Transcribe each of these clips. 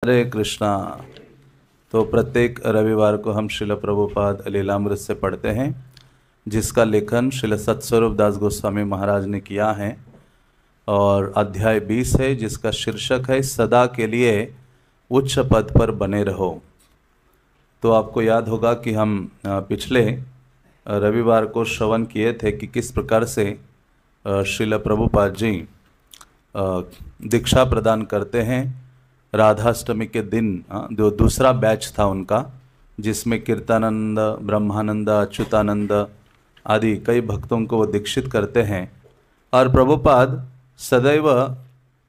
हरे कृष्णा। तो प्रत्येक रविवार को हम श्रील प्रभुपाद लीलामृत से पढ़ते हैं, जिसका लेखन श्रील सत्स्वरूप दास गोस्वामी महाराज ने किया है। और अध्याय 20 है, जिसका शीर्षक है सदा के लिए उच्च पद पर बने रहो। तो आपको याद होगा कि हम पिछले रविवार को श्रवण किए थे कि किस प्रकार से श्रील प्रभुपाद जी दीक्षा प्रदान करते हैं। राधाष्टमी के दिन जो दूसरा बैच था उनका, जिसमें कीर्तानंद, ब्रह्मानंद, अच्युतानंद आदि कई भक्तों को वो दीक्षित करते हैं। और प्रभुपाद सदैव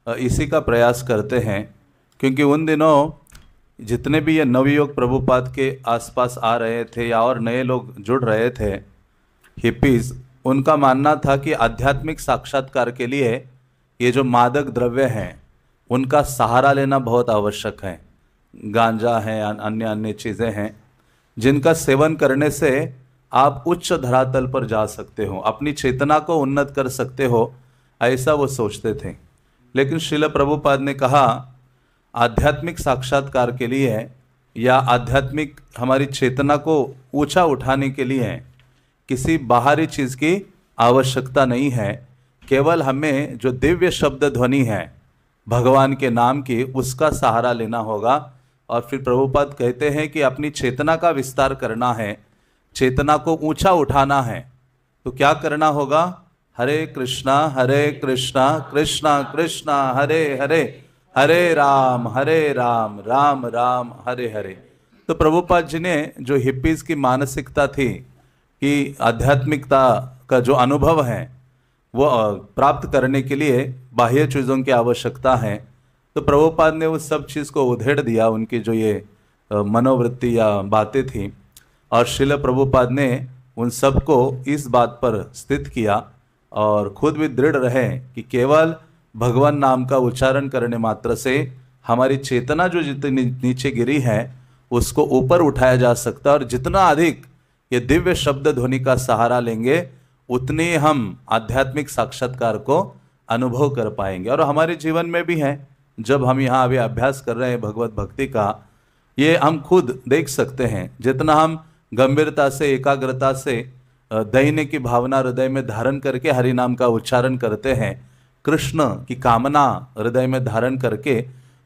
इसी का प्रयास करते हैं, क्योंकि उन दिनों जितने भी ये नवयुग प्रभुपाद के आसपास आ रहे थे या और नए लोग जुड़ रहे थे, हिप्पीज, उनका मानना था कि आध्यात्मिक साक्षात्कार के लिए ये जो मादक द्रव्य हैं उनका सहारा लेना बहुत आवश्यक है। गांजा है, अन्य अन्य चीज़ें हैं जिनका सेवन करने से आप उच्च धरातल पर जा सकते हो, अपनी चेतना को उन्नत कर सकते हो, ऐसा वो सोचते थे। लेकिन श्रील प्रभुपाद ने कहा आध्यात्मिक साक्षात्कार के लिए या आध्यात्मिक हमारी चेतना को ऊंचा उठाने के लिए किसी बाहरी चीज़ की आवश्यकता नहीं है। केवल हमें जो दिव्य शब्द ध्वनि है भगवान के नाम की, उसका सहारा लेना होगा। और फिर प्रभुपाद कहते हैं कि अपनी चेतना का विस्तार करना है, चेतना को ऊंचा उठाना है, तो क्या करना होगा? हरे कृष्णा कृष्णा कृष्णा हरे हरे, हरे राम राम राम हरे हरे। तो प्रभुपाद जी ने जो हिप्पीज की मानसिकता थी कि आध्यात्मिकता का जो अनुभव है वो प्राप्त करने के लिए बाह्य चीज़ों की आवश्यकता है, तो प्रभुपाद ने उस सब चीज़ को उधेड़ दिया, उनकी जो ये मनोवृत्ति या बातें थी। और श्रील प्रभुपाद ने उन सब को इस बात पर स्थित किया और खुद भी दृढ़ रहे कि केवल भगवान नाम का उच्चारण करने मात्र से हमारी चेतना जो जितनी नीचे गिरी है उसको ऊपर उठाया जा सकता है। और जितना अधिक ये दिव्य शब्द ध्वनि का सहारा लेंगे उतने हम आध्यात्मिक साक्षात्कार को अनुभव कर पाएंगे। और हमारे जीवन में भी है, जब हम यहाँ अभी अभ्यास कर रहे हैं भगवत भक्ति का, ये हम खुद देख सकते हैं। जितना हम गंभीरता से, एकाग्रता से दैन्य की भावना हृदय में धारण करके हरि नाम का उच्चारण करते हैं, कृष्ण की कामना हृदय में धारण करके,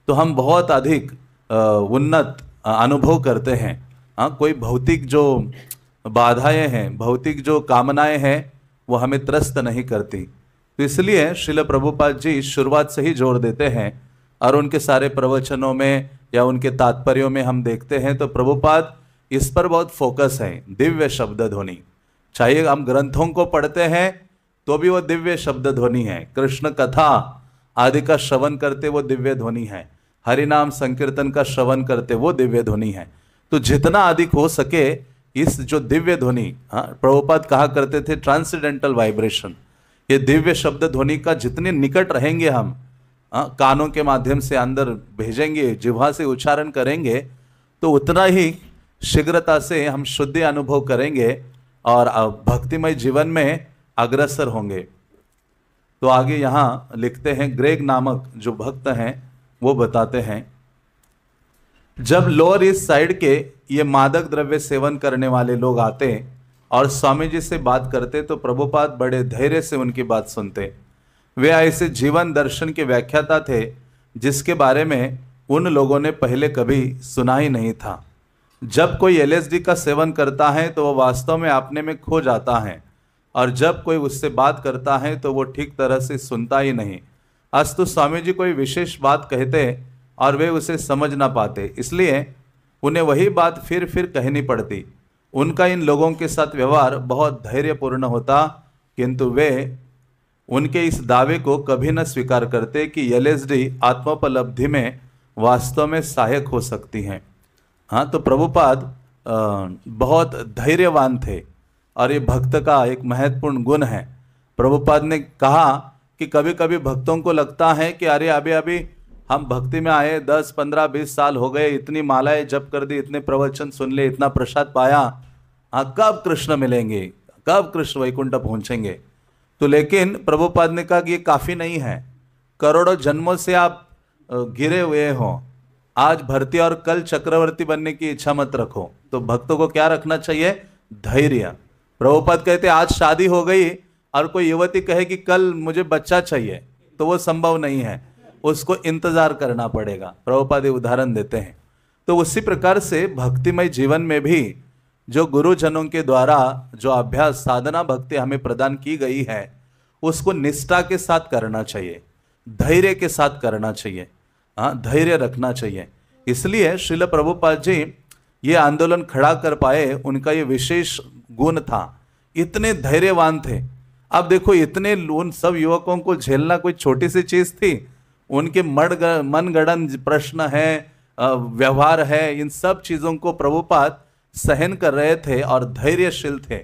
तो हम बहुत अधिक उन्नत अनुभव करते हैं। हाँ, कोई भौतिक जो बाधाएं हैं, भौतिक जो कामनाएं हैं, वो हमें त्रस्त नहीं करती। तो इसलिए श्रील प्रभुपाद जी शुरुआत से ही जोर देते हैं, और उनके सारे प्रवचनों में या उनके तात्पर्यों में हम देखते हैं तो प्रभुपाद इस पर बहुत फोकस है, दिव्य शब्द ध्वनि। चाहे हम ग्रंथों को पढ़ते हैं तो भी वो दिव्य शब्द ध्वनि है, कृष्ण कथा आदि का श्रवण करते वो दिव्य ध्वनि है, हरिनाम संकीर्तन का श्रवण करते वो दिव्य ध्वनि है। तो जितना अधिक हो सके इस जो दिव्य ध्वनि, प्रभुपाद कहा करते थे ट्रांसेंडेंटल वाइब्रेशन, ये दिव्य शब्द ध्वनि का जितने निकट रहेंगे हम, कानों के माध्यम से अंदर भेजेंगे, जिह्वा से उच्चारण करेंगे, तो उतना ही शीघ्रता से हम शुद्धि अनुभव करेंगे और भक्तिमय जीवन में अग्रसर होंगे। तो आगे यहाँ लिखते हैं, ग्रेग नामक जो भक्त हैं वो बताते हैं, जब लोअर ईस्ट साइड के ये मादक द्रव्य सेवन करने वाले लोग आते और स्वामी जी से बात करते तो प्रभुपाद बड़े धैर्य से उनकी बात सुनते। वे ऐसे जीवन दर्शन के व्याख्याता थे जिसके बारे में उन लोगों ने पहले कभी सुना ही नहीं था। जब कोई एलएसडी का सेवन करता है तो वह वास्तव में अपने में खो जाता है, और जब कोई उससे बात करता है तो वो ठीक तरह से सुनता ही नहीं। अस्तु स्वामी जी कोई विशेष बात कहते और वे उसे समझ ना पाते, इसलिए उन्हें वही बात फिर फिर कहनी पड़ती। उनका इन लोगों के साथ व्यवहार बहुत धैर्यपूर्ण होता, किंतु वे उनके इस दावे को कभी न स्वीकार करते कि एलएसडी आत्मोपलब्धि में वास्तव में सहायक हो सकती हैं। हाँ, तो प्रभुपाद बहुत धैर्यवान थे और ये भक्त का एक महत्वपूर्ण गुण है। प्रभुपाद ने कहा कि कभी कभी भक्तों को लगता है कि अरे अभी अभी हम भक्ति में आए, 10, 15, 20 साल हो गए, इतनी मालाएं जप कर दी, इतने प्रवचन सुन लिए, इतना प्रसाद पाया, हाँ कब कृष्ण मिलेंगे, कब कृष्ण वैकुंठ पहुंचेंगे? तो लेकिन प्रभुपाद ने कहा कि ये काफ़ी नहीं है, करोड़ों जन्मों से आप घिरे हुए हो, आज भर्ती और कल चक्रवर्ती बनने की इच्छा मत रखो। तो भक्तों को क्या रखना चाहिए? धैर्य। प्रभुपाद कहते आज शादी हो गई और कोई युवती कहे कि कल मुझे बच्चा चाहिए, तो वो संभव नहीं है, उसको इंतजार करना पड़ेगा। प्रभुपाद उदाहरण देते हैं। तो उसी प्रकार से भक्तिमय जीवन में भी जो गुरुजनों के द्वारा जो अभ्यास साधना भक्ति हमें प्रदान की गई है, उसको निष्ठा के साथ करना चाहिए, धैर्य के साथ करना चाहिए। हाँ, धैर्य रखना चाहिए। इसलिए श्रील प्रभुपाद जी ये आंदोलन खड़ा कर पाए, उनका ये विशेष गुण था। इतने धैर्यवान थे। अब देखो, इतने उन सब युवकों को झेलना कोई छोटी सी चीज थी? उनके मनगढ़ंत प्रश्न है, व्यवहार है, इन सब चीजों को प्रभुपाद सहन कर रहे थे और धैर्यशील थे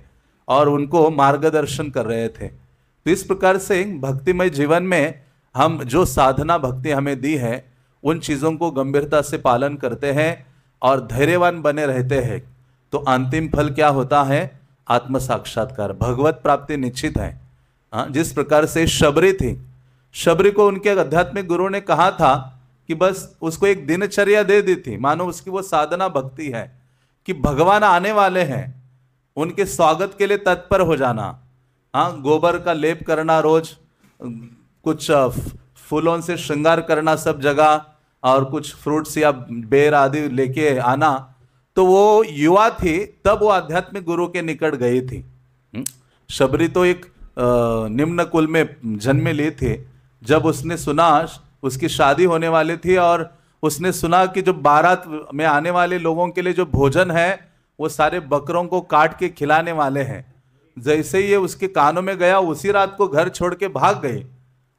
और उनको मार्गदर्शन कर रहे थे। तो इस प्रकार से भक्तिमय जीवन में हम जो साधना भक्ति हमें दी है, उन चीजों को गंभीरता से पालन करते हैं और धैर्यवान बने रहते हैं, तो अंतिम फल क्या होता है? आत्म साक्षात्कार, भगवत प्राप्ति निश्चित है। हाँ, जिस प्रकार से शबरी थी, शबरी को उनके आध्यात्मिक गुरु ने कहा था कि बस उसको एक दिनचर्या दे दी थी, मानो उसकी वो साधना भक्ति है कि भगवान आने वाले हैं, उनके स्वागत के लिए तत्पर हो जाना। हाँ, गोबर का लेप करना, रोज कुछ फूलों से श्रृंगार करना सब जगह, और कुछ फ्रूट्स या बेर आदि लेके आना। तो वो युवा थी, तब वो आध्यात्मिक गुरु के निकट गई थी। शबरी तो एक निम्न कुल में जन्म ली थी। जब उसने सुना, उसकी शादी होने वाली थी और उसने सुना कि जो बारात में आने वाले लोगों के लिए जो भोजन है वो सारे बकरों को काट के खिलाने वाले हैं, जैसे ही ये उसके कानों में गया, उसी रात को घर छोड़ के भाग गई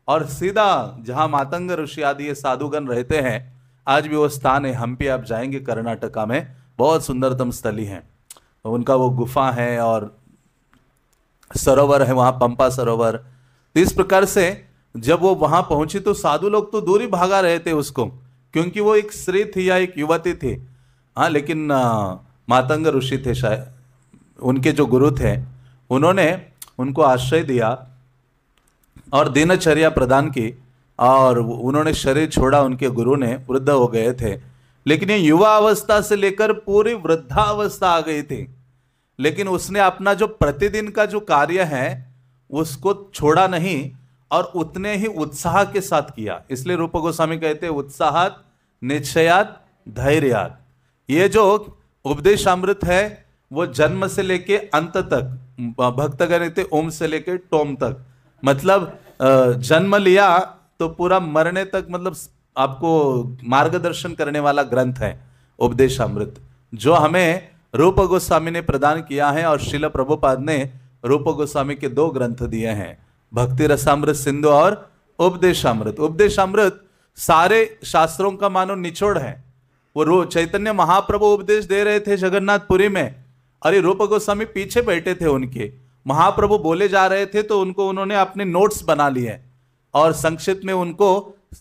और सीधा जहां मातंग ऋषि आदि ये साधुगण रहते हैं, आज भी वो स्थान है, हम्पी आप जाएंगे कर्नाटका में, बहुत सुंदरतम स्थली है उनका, वो गुफा है और सरोवर है वहां, पंपा सरोवर। तो इस प्रकार से जब वो वहां पहुंची तो साधु लोग तो दूर ही भागा रहे थे उसको, क्योंकि वो एक स्त्री थी या एक युवती थी। हाँ, लेकिन मातंग ऋषि थे शायद, उनके जो गुरु थे, उन्होंने उनको आश्रय दिया और दिनचर्या प्रदान की और उन्होंने शरीर छोड़ा, उनके गुरु ने, वृद्ध हो गए थे। लेकिन ये युवा अवस्था से लेकर पूरी वृद्धावस्था आ गई थी, लेकिन उसने अपना जो प्रतिदिन का जो कार्य है उसको छोड़ा नहीं और उतने ही उत्साह के साथ किया। इसलिए रूप गोस्वामी कहते हैं उत्साहात निश्चयात धैर्यात। ये जो उपदेशामृत है वो जन्म से लेके अंत तक, भक्तगण कहते ओम से लेके टोम तक, मतलब जन्म लिया तो पूरा मरने तक, मतलब आपको मार्गदर्शन करने वाला ग्रंथ है उपदेशामृत, जो हमें रूप गोस्वामी ने प्रदान किया है। और श्रील प्रभुपाद ने रूप गोस्वामी के 2 ग्रंथ दिए हैं, भक्ति रसामृत सिंधु और उपदेशामृत। उपदेशामृत सारे शास्त्रों का मानो निचोड़ है। वो चैतन्य महाप्रभु उपदेश दे रहे थे जगन्नाथपुरी में, अरे रूप गोस्वामी पीछे बैठे थे उनके, महाप्रभु बोले जा रहे थे तो उन्होंने अपने नोट्स बना लिए और संक्षिप्त में उनको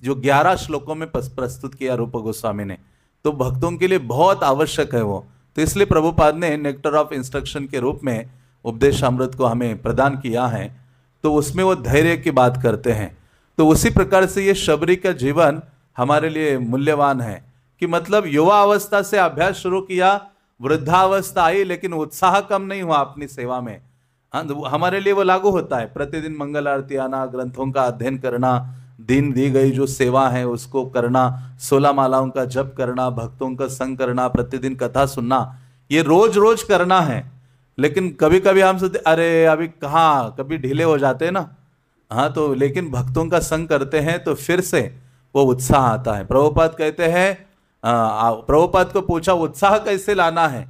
जो 11 श्लोकों में प्रस्तुत किया रूप गोस्वामी ने। तो भक्तों के लिए बहुत आवश्यक है वो, तो इसलिए प्रभुपाद ने नेक्टर ऑफ इंस्ट्रक्शन के रूप में उपदेशामृत को हमें प्रदान किया है। तो उसमें वो धैर्य की बात करते हैं। तो उसी प्रकार से ये शबरी का जीवन हमारे लिए मूल्यवान है कि मतलब युवा अवस्था से अभ्यास शुरू किया, वृद्धावस्था आई, लेकिन उत्साह कम नहीं हुआ अपनी सेवा में। हाँ, हमारे लिए वो लागू होता है, प्रतिदिन मंगल आरती आना, ग्रंथों का अध्ययन करना, दिन दी गई जो सेवा है उसको करना, 16 मालाओं का जप करना, भक्तों का संग करना, प्रतिदिन कथा सुनना, ये रोज रोज करना है। लेकिन कभी कभी हम सोचते अरे अभी कहाँ, कभी ढीले हो जाते हैं ना। हाँ, तो लेकिन भक्तों का संग करते हैं तो फिर से वो उत्साह आता है। प्रभुपाद कहते हैं, प्रभुपाद को पूछा उत्साह कैसे लाना है।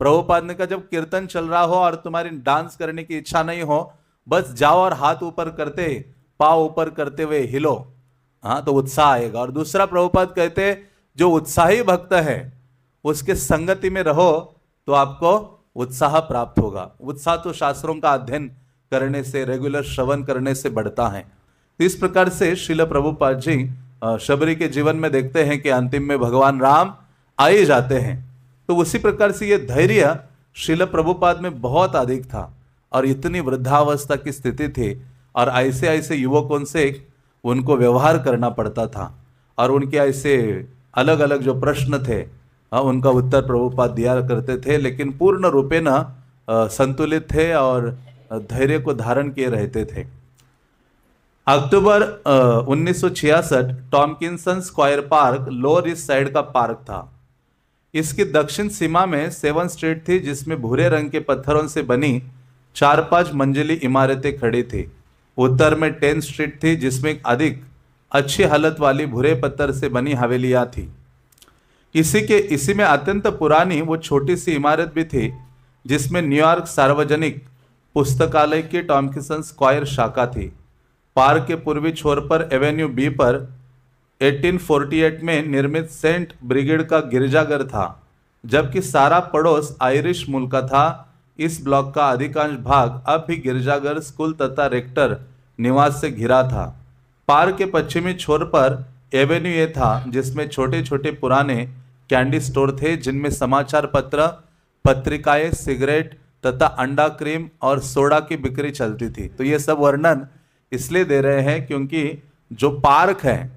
प्रभुपाद ने कहा जब कीर्तन चल रहा हो और तुम्हारी डांस करने की इच्छा नहीं हो, बस जाओ और हाथ ऊपर करते, पाँव ऊपर करते हुए हिलो, हाँ, तो उत्साह आएगा। और दूसरा प्रभुपाद कहते जो उत्साही भक्त है उसके संगति में रहो तो आपको उत्साह प्राप्त होगा। उत्साह तो शास्त्रों का अध्ययन करने से, रेगुलर श्रवण करने से बढ़ता है। तो इस प्रकार से श्रील प्रभुपाद जी शबरी के जीवन में देखते हैं कि अंतिम में भगवान राम आ ही जाते हैं। तो उसी प्रकार से ये धैर्य श्रील प्रभुपाद में बहुत अधिक था और इतनी वृद्धावस्था की स्थिति थी और ऐसे ऐसे युवकों से उनको व्यवहार करना पड़ता था और उनके ऐसे अलग अलग जो प्रश्न थे उनका उत्तर प्रभुपाद दिया करते थे, लेकिन पूर्ण रूपेण संतुलित थे और धैर्य को धारण किए रहते थे। अक्टूबर 1966 Tomkinson square park lower east side का पार्क था। इसकी दक्षिण सीमा में 7 स्ट्रीट थी, जिसमें भूरे रंग के पत्थरों से बनी 4-5 मंजिली इमारतें खड़ी थी। उत्तर में 10 स्ट्रीट थी, जिसमें अधिक अच्छी हालत वाली भूरे पत्थर से बनी हवेलियां थी। इसी में अत्यंत पुरानी वो छोटी सी इमारत भी थी, जिसमें न्यूयॉर्क सार्वजनिक पुस्तकालय की टॉमकिंसन स्क्वायर शाखा थी। पार्क के पूर्वी छोर पर एवेन्यू बी पर 1848 में निर्मित सेंट ब्रिगेड का गिरजाघर था, जबकि सारा पड़ोस आयरिश मूल का था। इस ब्लॉक का अधिकांश भाग अब भी गिरजाघर, स्कूल तथा रेक्टर निवास से घिरा था। पार्क के पश्चिमी छोर पर एवेन्यू ए था, जिसमें छोटे छोटे पुराने कैंडी स्टोर थे, जिनमें समाचार पत्र, पत्रिकाएं, सिगरेट तथा अंडा, क्रीम और सोडा की बिक्री चलती थी। तो ये सब वर्णन इसलिए दे रहे हैं क्योंकि जो पार्क है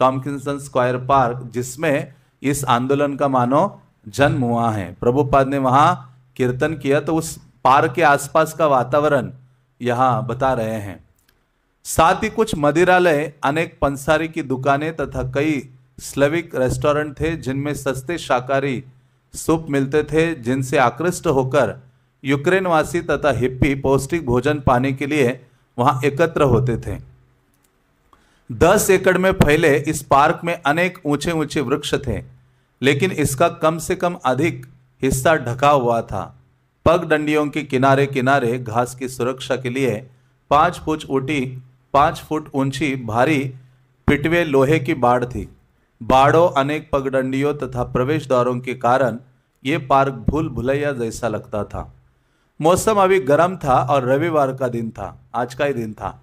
टॉमकिंसन स्क्वायर पार्क, जिसमें इस आंदोलन का मानो जन्म हुआ है, प्रभुपाद ने वहां कीर्तन किया, तो उस पार्क के आसपास का वातावरण यहाँ बता रहे हैं। साथ ही कुछ मदिरालय, अनेक पंसारी की दुकानें तथा कई स्लेविक रेस्टोरेंट थे, जिनमें सस्ते शाकाहारी सूप मिलते थे, जिनसे आकृष्ट होकर यूक्रेनवासी तथा हिप्पी पौष्टिक भोजन पाने के लिए वहां एकत्र होते थे। 10 एकड़ में फैले इस पार्क में अनेक ऊंचे ऊंचे वृक्ष थे, लेकिन इसका कम से कम अधिक हिस्सा ढका हुआ था। पगडंडियों के किनारे किनारे घास की सुरक्षा के लिए 5 फुट ऊंची भारी पिटवे लोहे की बाड़ थी। बाड़ों, अनेक पगडंडियों तथा प्रवेश द्वारों के कारण ये पार्क भूल भुलैया जैसा लगता था। मौसम अभी गर्म था और रविवार का दिन था, आज का ही दिन था,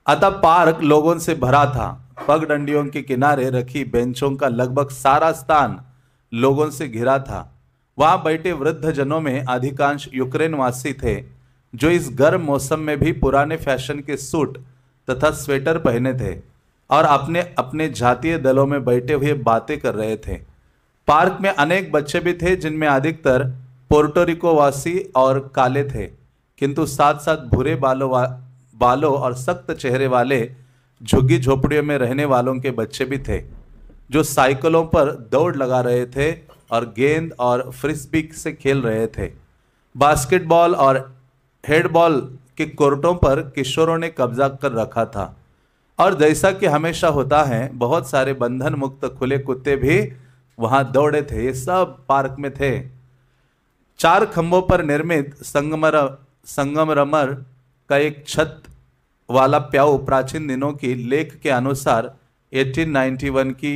अतः पार्क लोगों से भरा था। पगडंडियों के किनारे रखी बेंचों का लगभग सारा स्थान लोगों से घिरा था। वहां बैठे वृद्ध जनों में अधिकांश यूक्रेनवासी थे, जो इस गर्म मौसम में भी पुराने फैशन के सूट तथा स्वेटर पहने थे और अपने अपने जातीय दलों में बैठे हुए बातें कर रहे थे। पार्क में अनेक बच्चे भी थे, जिनमें अधिकतर पोर्टोरिको वासी और काले थे, किंतु साथ साथ भूरे बालों और सख्त चेहरे वाले झुग्गी झोपड़ियों में रहने वालों के बच्चे भी थे, जो साइकिलों पर दौड़ लगा रहे थे और गेंद और फ्रिस्बी से खेल रहे थे। बास्केटबॉल और हेडबॉल के कोर्टों पर किशोरों ने कब्जा कर रखा था, और जैसा कि हमेशा होता है, बहुत सारे बंधन मुक्त खुले कुत्ते भी वहां दौड़े थे। ये सब पार्क में थे। 4 खंभों पर निर्मित संगमरमर का एक छत वाला प्याऊ प्राचीन दिनों की लेख के अनुसार 1891 की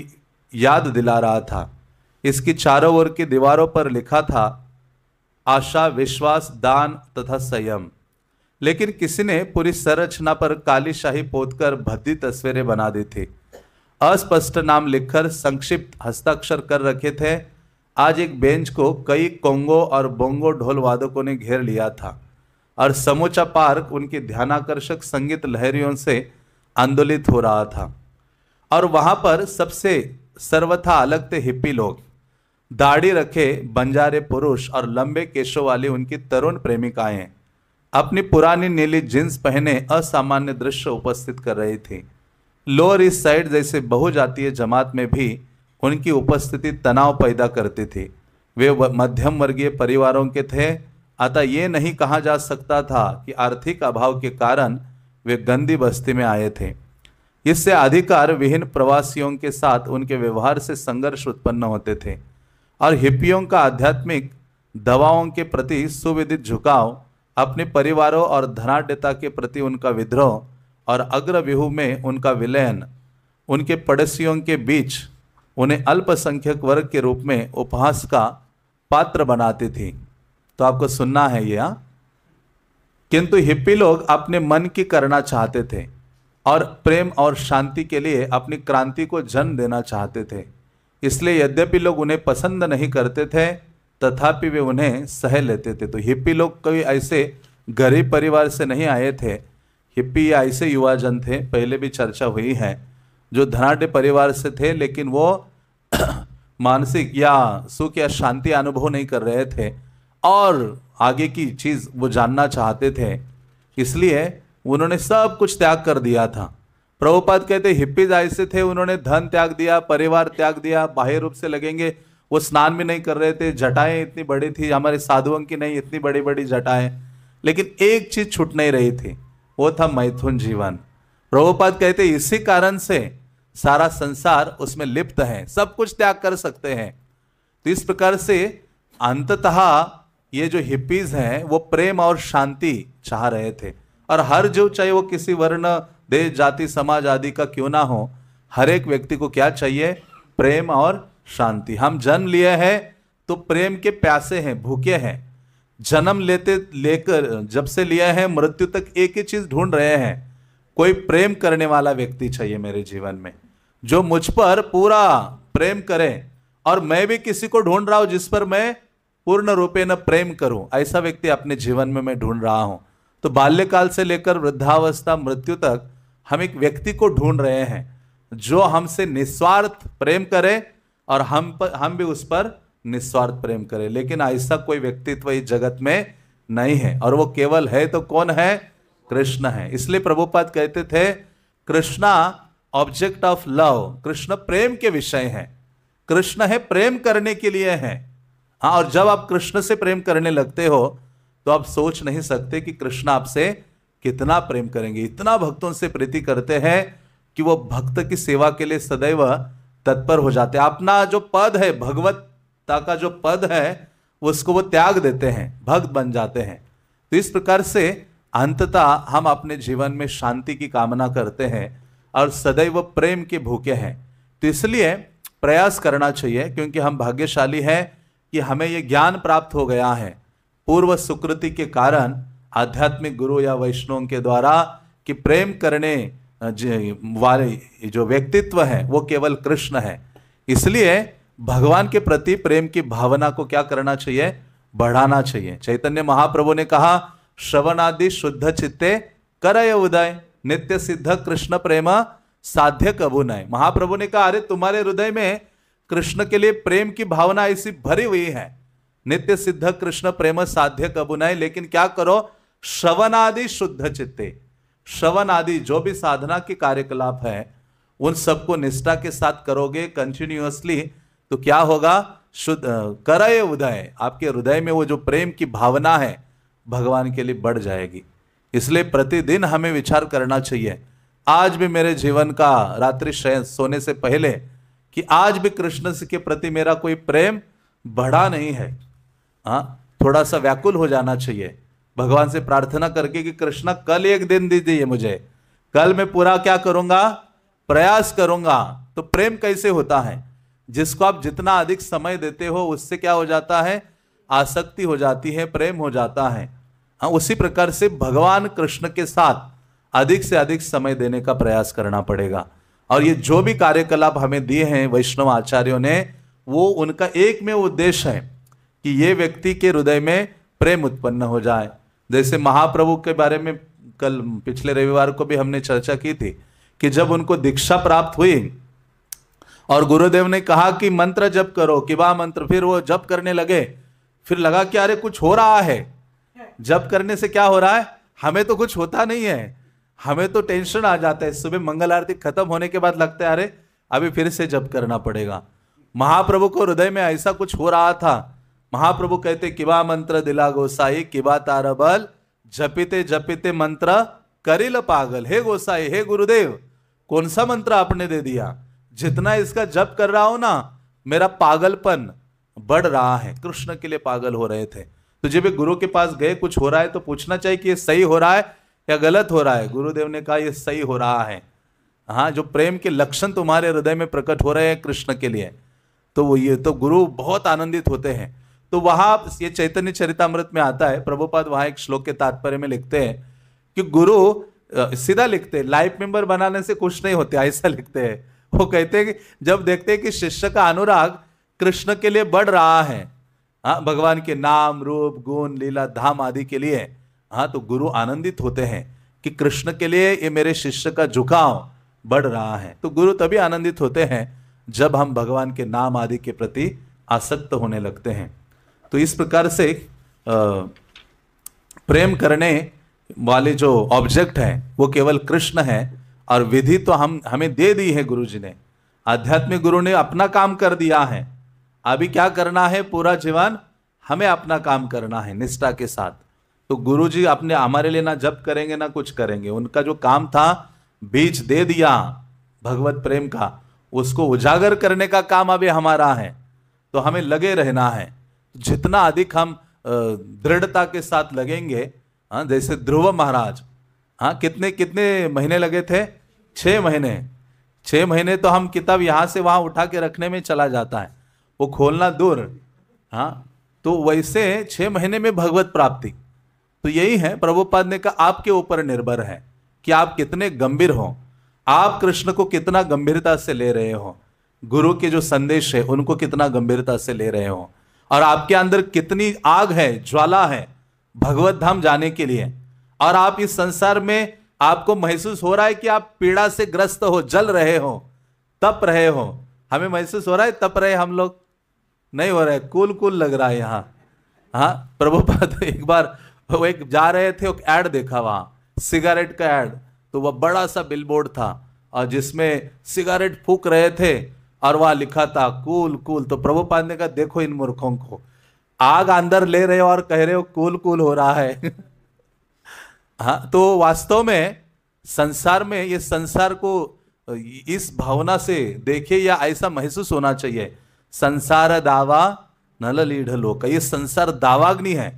याद दिला रहा था। इसकी चारों ओर की दीवारों पर लिखा था आशा, विश्वास, दान तथा संयम, लेकिन किसी ने पूरी संरचना पर काली शाही पोतकर भद्दी तस्वीरें बना दी थी। अस्पष्ट नाम लिखकर संक्षिप्त हस्ताक्षर कर रखे थे। आज एक बेंच को कई कोंगो और बोंगो ढोल वादकों ने घेर लिया था और समूचा पार्क उनकी ध्यानाकर्षक संगीत लहरियों से आंदोलित हो रहा था। और वहां पर सबसे सर्वथा अलग थे हिप्पी लोग, दाढ़ी रखे बंजारे पुरुष और लंबे केशों वाली उनकी तरुण प्रेमिकाएं अपनी पुरानी नीली जींस पहने असामान्य दृश्य उपस्थित कर रही थी। लोअर ईस्ट साइड जैसे बहुजातीय जमात में भी उनकी उपस्थिति तनाव पैदा करती थी। वे मध्यम वर्गीय परिवारों के थे, अतः ये नहीं कहा जा सकता था कि आर्थिक अभाव के कारण वे गंदी बस्ती में आए थे। इससे अधिकार विहीन प्रवासियों के साथ उनके व्यवहार से संघर्ष उत्पन्न होते थे, और हिप्पियों का आध्यात्मिक दवाओं के प्रति सुविदित झुकाव, अपने परिवारों और धनाढ्यता के प्रति उनका विद्रोह और अग्रव्यूह में उनका विलयन उनके पड़ोसियों के बीच उन्हें अल्पसंख्यक वर्ग के रूप में उपहास का पात्र बनाती थी। तो आपको सुनना है यह, किंतु हिप्पी लोग अपने मन की करना चाहते थे और प्रेम और शांति के लिए अपनी क्रांति को जन्म देना चाहते थे। इसलिए यद्यपि लोग उन्हें पसंद नहीं करते थे, तथापि वे उन्हें सह लेते थे। तो हिप्पी लोग कोई ऐसे गरीब परिवार से नहीं आए थे। हिप्पी ऐसे युवा जन थे, पहले भी चर्चा हुई है, जो धनाढ़ परिवार से थे, लेकिन वो मानसिक या सुख या शांति अनुभव नहीं कर रहे थे और आगे की चीज वो जानना चाहते थे, इसलिए उन्होंने सब कुछ त्याग कर दिया था। प्रभुपाद कहते हिप्पीज ऐसे थे, उन्होंने धन त्याग दिया, परिवार त्याग दिया, बाह्य रूप से लगेंगे, वो स्नान भी नहीं कर रहे थे, जटाएं इतनी बड़ी थी, हमारे साधुओं की नहीं इतनी बड़ी बड़ी जटाएं, लेकिन एक चीज छूट नहीं रही थी, वो था मैथुन जीवन। प्रभुपाद कहते इसी कारण से सारा संसार उसमें लिप्त है, सब कुछ त्याग कर सकते हैं। तो इस प्रकार से अंततः ये जो हिप्पीज हैं वो प्रेम और शांति चाह रहे थे, और हर जीव, चाहे वो किसी वर्ण, देश, जाति, समाज आदि का क्यों ना हो, हर एक व्यक्ति को क्या चाहिए? प्रेम और शांति। हम जन्म लिए हैं तो प्रेम के प्यासे हैं, भूखे हैं। जन्म लेकर जब से लिया है मृत्यु तक एक ही चीज ढूंढ रहे हैं, कोई प्रेम करने वाला व्यक्ति चाहिए मेरे जीवन में, जो मुझ पर पूरा प्रेम करे, और मैं भी किसी को ढूंढ रहा हूं जिस पर मैं पूर्ण रूपे न प्रेम करूं, ऐसा व्यक्ति अपने जीवन में मैं ढूंढ रहा हूं। तो बाल्यकाल से लेकर वृद्धावस्था, मृत्यु तक हम एक व्यक्ति को ढूंढ रहे हैं जो हमसे निस्वार्थ प्रेम करे और हम भी उस पर निस्वार्थ प्रेम करें। लेकिन ऐसा कोई व्यक्तित्व इस जगत में नहीं है, और वो केवल है तो कौन है? कृष्ण है। इसलिए प्रभुपाद कहते थे Krishna object of love, Krishna प्रेम के विषय हैं, कृष्ण है प्रेम करने के लिए है। हाँ, और जब आप कृष्ण से प्रेम करने लगते हो तो आप सोच नहीं सकते कि कृष्ण आपसे कितना प्रेम करेंगे। इतना भक्तों से प्रीति करते हैं कि वो भक्त की सेवा के लिए सदैव तत्पर हो जाते हैं। अपना जो पद है, भगवत्ता का जो पद है, उसको वो त्याग देते हैं, भक्त बन जाते हैं। तो इस प्रकार से अंततः हम अपने जीवन में शांति की कामना करते हैं और सदैव प्रेम के भूखे हैं। तो इसलिए प्रयास करना चाहिए, क्योंकि हम भाग्यशाली हैं कि हमें ये ज्ञान प्राप्त हो गया है पूर्व सुकृति के कारण, आध्यात्मिक गुरु या वैष्णवों के द्वारा, कि प्रेम करने वाले जो व्यक्तित्व है वो केवल कृष्ण है। इसलिए भगवान के प्रति प्रेम की भावना को क्या करना चाहिए? बढ़ाना चाहिए। चैतन्य महाप्रभु ने कहा श्रवणादि शुद्ध चित्ते करय उदय, नित्य सिद्ध कृष्ण प्रेम साध्य कबू नय। महाप्रभु ने कहा अरे तुम्हारे हृदय में कृष्ण के लिए प्रेम की भावना ऐसी भरी हुई है, नित्य सिद्ध कृष्ण प्रेम साध्य कबू नय, लेकिन क्या करो? श्रवणादि शुद्ध चित्ते, श्रवण आदि जो भी साधना के कार्यकलाप है उन सबको निष्ठा के साथ करोगे कंटिन्यूअसली, तो क्या होगा? शुद्ध करय उदय, आपके हृदय में वो जो प्रेम की भावना है भगवान के लिए बढ़ जाएगी। इसलिए प्रतिदिन हमें विचार करना चाहिए, आज भी मेरे जीवन का रात्रि सोने से पहले, कि आज भी कृष्ण के प्रति मेरा कोई प्रेम बढ़ा नहीं है। हाँ, थोड़ा सा व्याकुल हो जाना चाहिए, भगवान से प्रार्थना करके कि कृष्णा कल एक दिन दीजिए मुझे, कल मैं पूरा क्या करूंगा? प्रयास करूंगा। तो प्रेम कैसे होता है? जिसको आप जितना अधिक समय देते हो उससे क्या हो जाता है? आसक्ति हो जाती है, प्रेम हो जाता है। हाँ, उसी प्रकार से भगवान कृष्ण के साथ अधिक से अधिक समय देने का प्रयास करना पड़ेगा। और ये जो भी कार्यकलाप हमें दिए हैं वैष्णव आचार्यों ने, वो उनका एक में उद्देश्य है कि ये व्यक्ति के हृदय में प्रेम उत्पन्न हो जाए। जैसे महाप्रभु के बारे में कल पिछले रविवार को भी हमने चर्चा की थी कि जब उनको दीक्षा प्राप्त हुई और गुरुदेव ने कहा कि मंत्र जप करो, किबा मंत्र, फिर वो जप करने लगे, फिर लगा कि अरे कुछ हो रहा है, जप करने से क्या हो रहा है? हमें तो कुछ होता नहीं है, हमें तो टेंशन आ जाता है। सुबह मंगल आरती खत्म होने के बाद लगता है अरे अभी फिर से जप करना पड़ेगा। महाप्रभु को हृदय में ऐसा कुछ हो रहा था। महाप्रभु कहते किबा मंत्र दिला गोसाई, किबा तारा बल, जपिते जपिते मंत्र करिल पागल। हे गोसाई, हे गुरुदेव, कौन सा मंत्र आपने दे दिया? जितना इसका जप कर रहा हूं ना, मेरा पागलपन बढ़ रहा है। कृष्ण के लिए पागल हो रहे थे। तो जब गुरु के पास गए, कुछ हो रहा है तो पूछना चाहिए कि ये सही हो रहा है या गलत हो रहा है। गुरुदेव ने कहा ये सही हो रहा है। हाँ, जो प्रेम के लक्षण तुम्हारे हृदय में प्रकट हो रहे हैं कृष्ण के लिए, तो वो ये तो गुरु बहुत आनंदित होते हैं। तो वहां ये चैतन्य चरितामृत में आता है, प्रभुपाद वहां एक श्लोक के तात्पर्य में लिखते हैं कि गुरु सीधा लिखते हैं, लाइफ मेंबर बनाने से कुछ नहीं होते, ऐसा लिखते हैं। वो कहते हैं कि जब देखते हैं कि शिष्य का अनुराग कृष्ण के लिए बढ़ रहा है, हाँ, भगवान के नाम, रूप, गुण, लीला, धाम आदि के लिए, हाँ, तो गुरु आनंदित होते हैं कि कृष्ण के लिए ये मेरे शिष्य का झुकाव बढ़ रहा है। तो गुरु तभी आनंदित होते हैं जब हम भगवान के नाम आदि के प्रति आसक्त होने लगते हैं। तो इस प्रकार से प्रेम करने वाले जो ऑब्जेक्ट है वो केवल कृष्ण है, और विधि तो हमें दे दी है गुरु जी ने। आध्यात्मिक गुरु ने अपना काम कर दिया है, अभी क्या करना है, पूरा जीवन हमें अपना काम करना है निष्ठा के साथ। तो गुरु जी अपने हमारे लिए ना जप करेंगे ना कुछ करेंगे, उनका जो काम था बीज दे दिया भगवत प्रेम का, उसको उजागर करने का काम अभी हमारा है। तो हमें लगे रहना है, जितना अधिक हम दृढ़ता के साथ लगेंगे। हाँ, जैसे ध्रुव महाराज, हाँ कितने कितने महीने लगे थे, 6 महीने। 6 महीने तो हम किताब यहां से वहां उठा के रखने में चला जाता है, वो खोलना दूर। हाँ, तो वैसे 6 महीने में भगवत प्राप्ति। तो यही है, प्रभुपाद ने कहा आपके ऊपर निर्भर है कि आप कितने गंभीर हो, आप कृष्ण को कितना गंभीरता से ले रहे हो, गुरु के जो संदेश है उनको कितना गंभीरता से ले रहे हो, और आपके अंदर कितनी आग है, ज्वाला है भगवत धाम जाने के लिए। और आप इस संसार में आपको महसूस हो रहा है कि आप पीड़ा से ग्रस्त हो, जल रहे हो, तप रहे हो। हमें महसूस हो रहा है तप रहे हम लोग? नहीं हो रहा है, कूल कूल लग रहा है यहाँ। हाँ, प्रभुपाद एक बार वो एक जा रहे थे, एक ऐड देखा वहां, सिगरेट का ऐड। तो वह बड़ा सा बिलबोर्ड था और जिसमें सिगरेट फूक रहे थे और वहां लिखा था कूल कूल। तो प्रभुपाद ने कहा देखो इन मूर्खों को, आग अंदर ले रहे हो और कह रहे हो कूल कूल हो रहा है। हाँ, तो वास्तव में संसार में, ये संसार को इस भावना से देखिए या ऐसा महसूस होना चाहिए, संसार दावा नल लीढ़ लोक, ये संसार दावाग्नि है।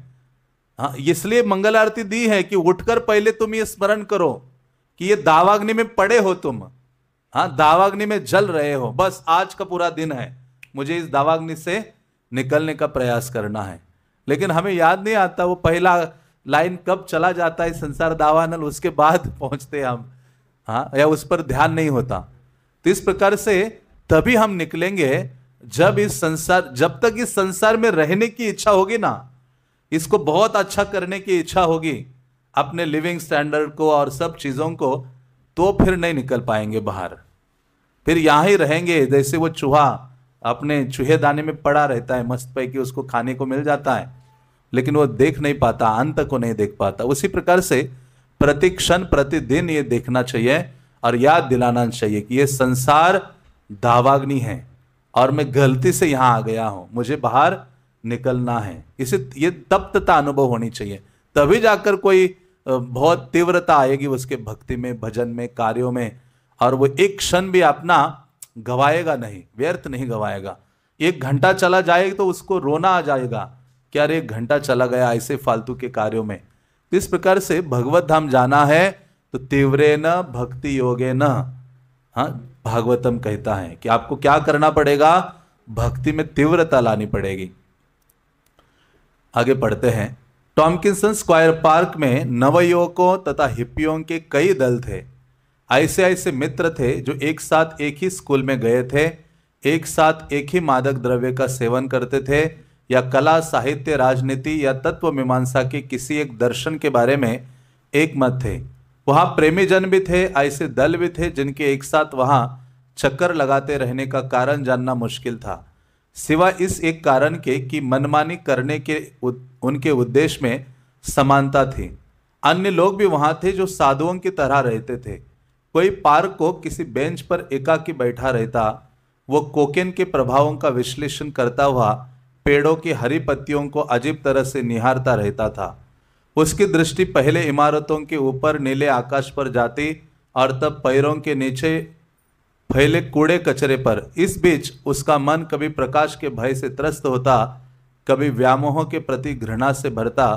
हाँ, इसलिए मंगल आरती दी है कि उठकर पहले तुम ये स्मरण करो कि ये दावाग्नि में पड़े हो तुम। हाँ, दावाग्नि में जल रहे हो, बस आज का पूरा दिन है मुझे इस दावाग्नि से निकलने का प्रयास करना है। लेकिन हमें याद नहीं आता वो पहला लाइन कब चला जाता है, संसार दावानल, उसके बाद पहुंचते हम। हाँ, या उस पर ध्यान नहीं होता। तो इस प्रकार से तभी हम निकलेंगे जब जब तक इस संसार में रहने की इच्छा होगी ना, इसको बहुत अच्छा करने की इच्छा होगी, अपने लिविंग स्टैंडर्ड को और सब चीजों को, तो फिर नहीं निकल पाएंगे बाहर। फिर यहां ही रहेंगे जैसे वो चूहा अपने चूहेदाने में पड़ा रहता है, मस्त पैकी उसको खाने को मिल जाता है, लेकिन वो देख नहीं पाता, अंत को नहीं देख पाता। उसी प्रकार से प्रति क्षण प्रतिदिन ये देखना चाहिए और याद दिलाना चाहिए कि ये संसार दावाग्नि है और मैं गलती से यहां आ गया हूं, मुझे बाहर निकलना है। इसे ये तप्तता अनुभव होनी चाहिए, तभी जाकर कोई बहुत तीव्रता आएगी उसके भक्ति में, भजन में, कार्यों में, और वो एक क्षण भी अपना गवाएगा नहीं, व्यर्थ नहीं गवाएगा। 1 घंटा चला जाएगा तो उसको रोना आ जाएगा कि अरे 1 घंटा चला गया ऐसे फालतू के कार्यों में। तो इस प्रकार से भगवत धाम जाना है तो तीव्रे न भक्ति योगे न, हाँ भागवतम कहता है कि आपको क्या करना पड़ेगा, भक्ति में तीव्रता लानी पड़ेगी। आगे पढ़ते हैं। टॉमकिंसन स्क्वायर पार्क में नवयुवकों तथा हिप्पियों के कई दल थे। ऐसे ऐसे मित्र थे जो एक साथ एक ही स्कूल में गए थे, एक साथ एक ही मादक द्रव्य का सेवन करते थे, या कला, साहित्य, राजनीति या तत्व मीमांसा के किसी एक दर्शन के बारे में एक मत थे। वहाँ प्रेमी जन भी थे, ऐसे दल भी थे जिनके एक साथ वहाँ चक्कर लगाते रहने का कारण जानना मुश्किल था, सिवाय इस एक कारण के कि मनमानी करने के उनके उद्देश्य में समानता थी। अन्य लोग भी वहाँ थे जो साधुओं की तरह रहते थे। कोई पार्क को किसी बेंच पर एकाकी बैठा रहता, वो कोकेन के प्रभावों का विश्लेषण करता हुआ पेड़ों की हरी पत्तियों को अजीब तरह से निहारता रहता था। उसकी दृष्टि पहले इमारतों के ऊपर नीले आकाश पर जाती और तब पैरों के नीचे फैले कूड़े कचरे पर। इस बीच उसका मन कभी प्रकाश के भय से त्रस्त होता, कभी व्यामोहों के प्रति घृणा से भरता,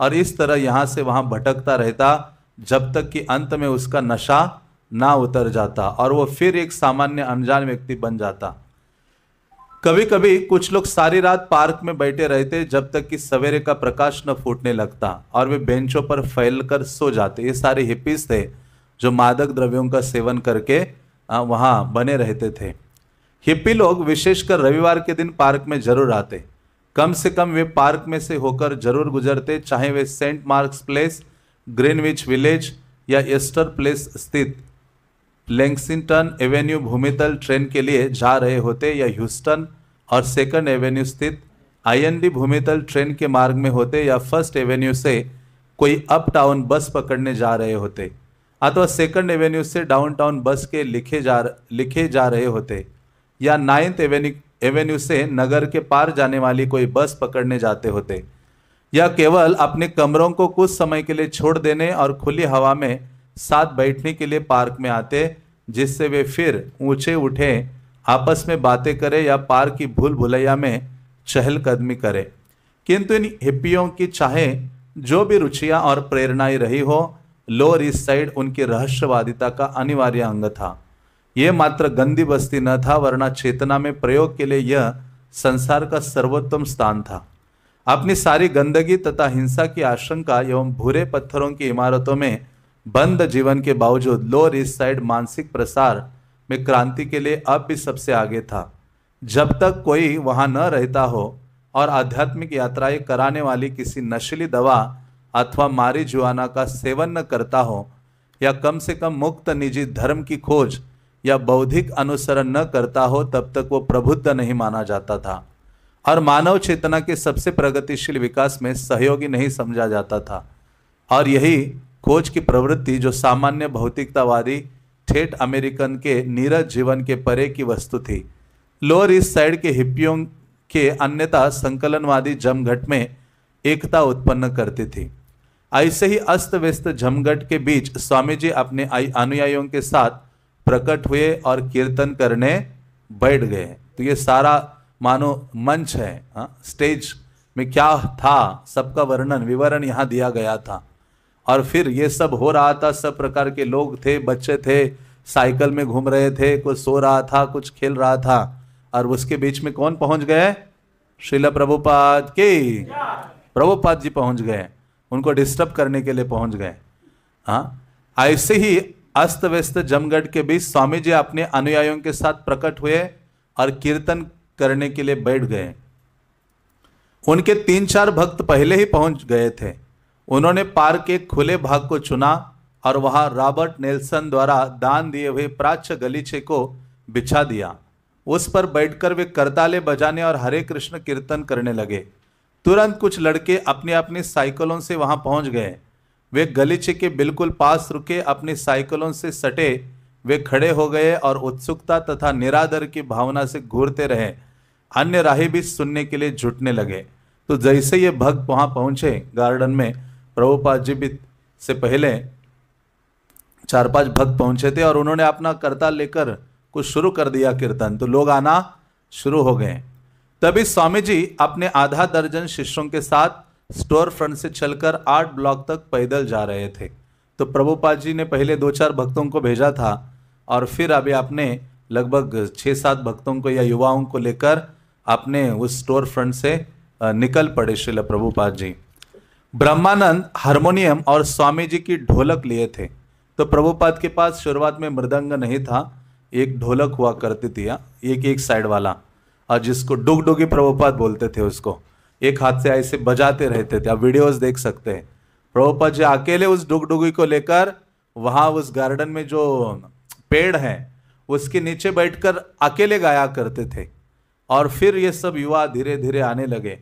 और इस तरह यहाँ से वहाँ भटकता रहता जब तक कि अंत में उसका नशा ना उतर जाता और वो फिर एक सामान्य अनजान व्यक्ति बन जाता। कभी कभी कुछ लोग सारी रात पार्क में बैठे रहते जब तक कि सवेरे का प्रकाश न फूटने लगता और वे बेंचों पर फैलकर सो जाते। ये सारे हिप्पीज थे जो मादक द्रव्यों का सेवन करके वहाँ बने रहते थे। हिप्पी लोग विशेषकर रविवार के दिन पार्क में जरूर आते। कम से कम वे पार्क में से होकर जरूर गुजरते, चाहे वे Saint Marks Place, Greenwich Village या एस्टर प्लेस स्थित लेक्सिंगटन एवेन्यू भूमितल ट्रेन के लिए जा रहे होते या ह्यूस्टन और सेकंड एवेन्यू स्थित आईएनडी भूमितल ट्रेन के मार्ग में होते या फर्स्ट एवेन्यू से कोई अप टाउन बस पकड़ने जा रहे होते अथवा सेकंड एवेन्यू से डाउनटाउन बस के लिखे जा रहे होते या नाइन्थ एवेन्यू से नगर के पार जाने वाली कोई बस पकड़ने जाते होते या केवल अपने कमरों को कुछ समय के लिए छोड़ देने और खुली हवा में साथ बैठने के लिए पार्क में आते, जिससे वे फिर ऊंचे उठे आपस में बातें करें या पार्क की भूल भुलैया में चहलकदमी करें। किंतु इन हिप्पियों की चाहे जो भी रुचियां और प्रेरणाएं रही हो, लोअर ईस्ट साइड उनकी रहस्यवादिता का अनिवार्य अंग था। यह मात्र गंदी बस्ती न था, वरना चेतना में प्रयोग के लिए यह संसार का सर्वोत्तम स्थान था। अपनी सारी गंदगी तथा हिंसा की आशंका एवं भूरे पत्थरों की इमारतों में बंद जीवन के बावजूद लोअर ईस्ट साइड मानसिक प्रसार में क्रांति के लिए अब भी सबसे आगे था। जब तक कोई वहां न रहता हो और आध्यात्मिक यात्राएं कराने वाली किसी नशीली दवा अथवा मारी जुआना का सेवन न करता हो या कम से कम मुक्त निजी धर्म की खोज या बौद्धिक अनुसरण न करता हो, तब तक वो प्रबुद्ध नहीं माना जाता था और मानव चेतना के सबसे प्रगतिशील विकास में सहयोगी नहीं समझा जाता था। और यही खोज की प्रवृत्ति जो सामान्य भौतिकतावादी ठेठ अमेरिकन के नीरज जीवन के परे की वस्तु थी, लोअर ईस्ट साइड के हिप्पियों के अन्यथा संकलनवादी जमघट में एकता उत्पन्न करती थी। ऐसे ही अस्त व्यस्त जमघट के बीच स्वामी जी अपने अनुयायियों के साथ प्रकट हुए और कीर्तन करने बैठ गए। तो ये सारा मानो मंच है, स्टेज में क्या था सबका वर्णन विवरण यहाँ दिया गया था। और फिर ये सब हो रहा था, सब प्रकार के लोग थे, बच्चे थे, साइकिल में घूम रहे थे, कुछ सो रहा था, कुछ खेल रहा था। और उसके बीच में कौन पहुंच गए? श्रील प्रभुपाद की प्रभुपाद जी पहुंच गए, उनको डिस्टर्ब करने के लिए पहुंच गए। ऐसे ही अस्त व्यस्त जमघट के बीच स्वामी जी अपने अनुयायियों के साथ प्रकट हुए और कीर्तन करने के लिए बैठ गए। उनके 3-4 भक्त पहले ही पहुंच गए थे। उन्होंने पार्क के खुले भाग को चुना और वहां रॉबर्ट नेल्सन द्वारा दान दिए हुए प्राच्य गलीचे को बिछा दिया। उस पर बैठकर वे करताले बजाने और हरे कृष्ण कीर्तन करने लगे। तुरंत कुछ लड़के अपनी अपनी साइकिलों से वहां पहुंच गए। वे गलीचे के बिल्कुल पास रुके, अपनी साइकिलों से सटे वे खड़े हो गए और उत्सुकता तथा निरादर की भावना से घूरते रहे। अन्य राही भी सुनने के लिए जुटने लगे। तो जैसे ये भक्त वहां पहुंचे गार्डन में, प्रभुपाद जी भी से पहले 4-5 भक्त पहुंचे थे और उन्होंने अपना करताल लेकर कुछ शुरू कर दिया कीर्तन, तो लोग आना शुरू हो गए। तभी स्वामी जी अपने आधा दर्जन शिष्यों के साथ स्टोर फ्रंट से चलकर 8 ब्लॉक तक पैदल जा रहे थे। तो प्रभुपाद जी ने पहले 2-4 भक्तों को भेजा था और फिर अभी आपने लगभग 6-7 भक्तों को या युवाओं को लेकर अपने उस स्टोर फ्रंट से निकल पड़े श्रील प्रभुपाद जी। ब्रह्मानंद हारमोनियम और स्वामी जी की ढोलक लिए थे। तो प्रभुपाद के पास शुरुआत में मृदंग नहीं था, एक ढोलक हुआ करती थी, एक साइड वाला, और जिसको डुगडुगी प्रभुपाद बोलते थे। उसको एक हाथ से ऐसे बजाते रहते थे। आप वीडियोस देख सकते हैं। प्रभुपाद जी अकेले उस डुगडुगी को लेकर वहां उस गार्डन में जो पेड़ है उसके नीचे बैठकर अकेले गाया करते थे। और फिर ये सब युवा धीरे धीरे आने लगे।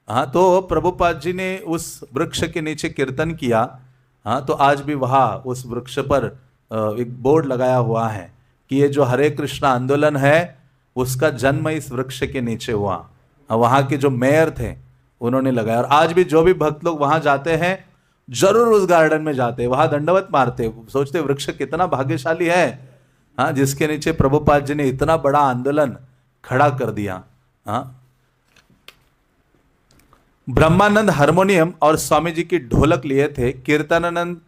तो प्रभुपाद जी ने उस वृक्ष के नीचे कीर्तन किया। तो आज भी वहाँ उस वृक्ष पर एक बोर्ड लगाया हुआ है कि ये जो हरे कृष्णा आंदोलन है उसका जन्म इस वृक्ष के नीचे हुआ। वहाँ के जो मेयर थे उन्होंने लगाया। और आज भी जो भी भक्त लोग वहाँ जाते हैं जरूर उस गार्डन में जाते हैं, वहाँ दंडवत मारते, सोचते वृक्ष कितना भाग्यशाली है जिसके नीचे प्रभुपाद जी ने इतना बड़ा आंदोलन खड़ा कर दिया। ब्रह्मानंद हारमोनियम और स्वामी जी की ढोलक लिए थे। कीर्तनानंद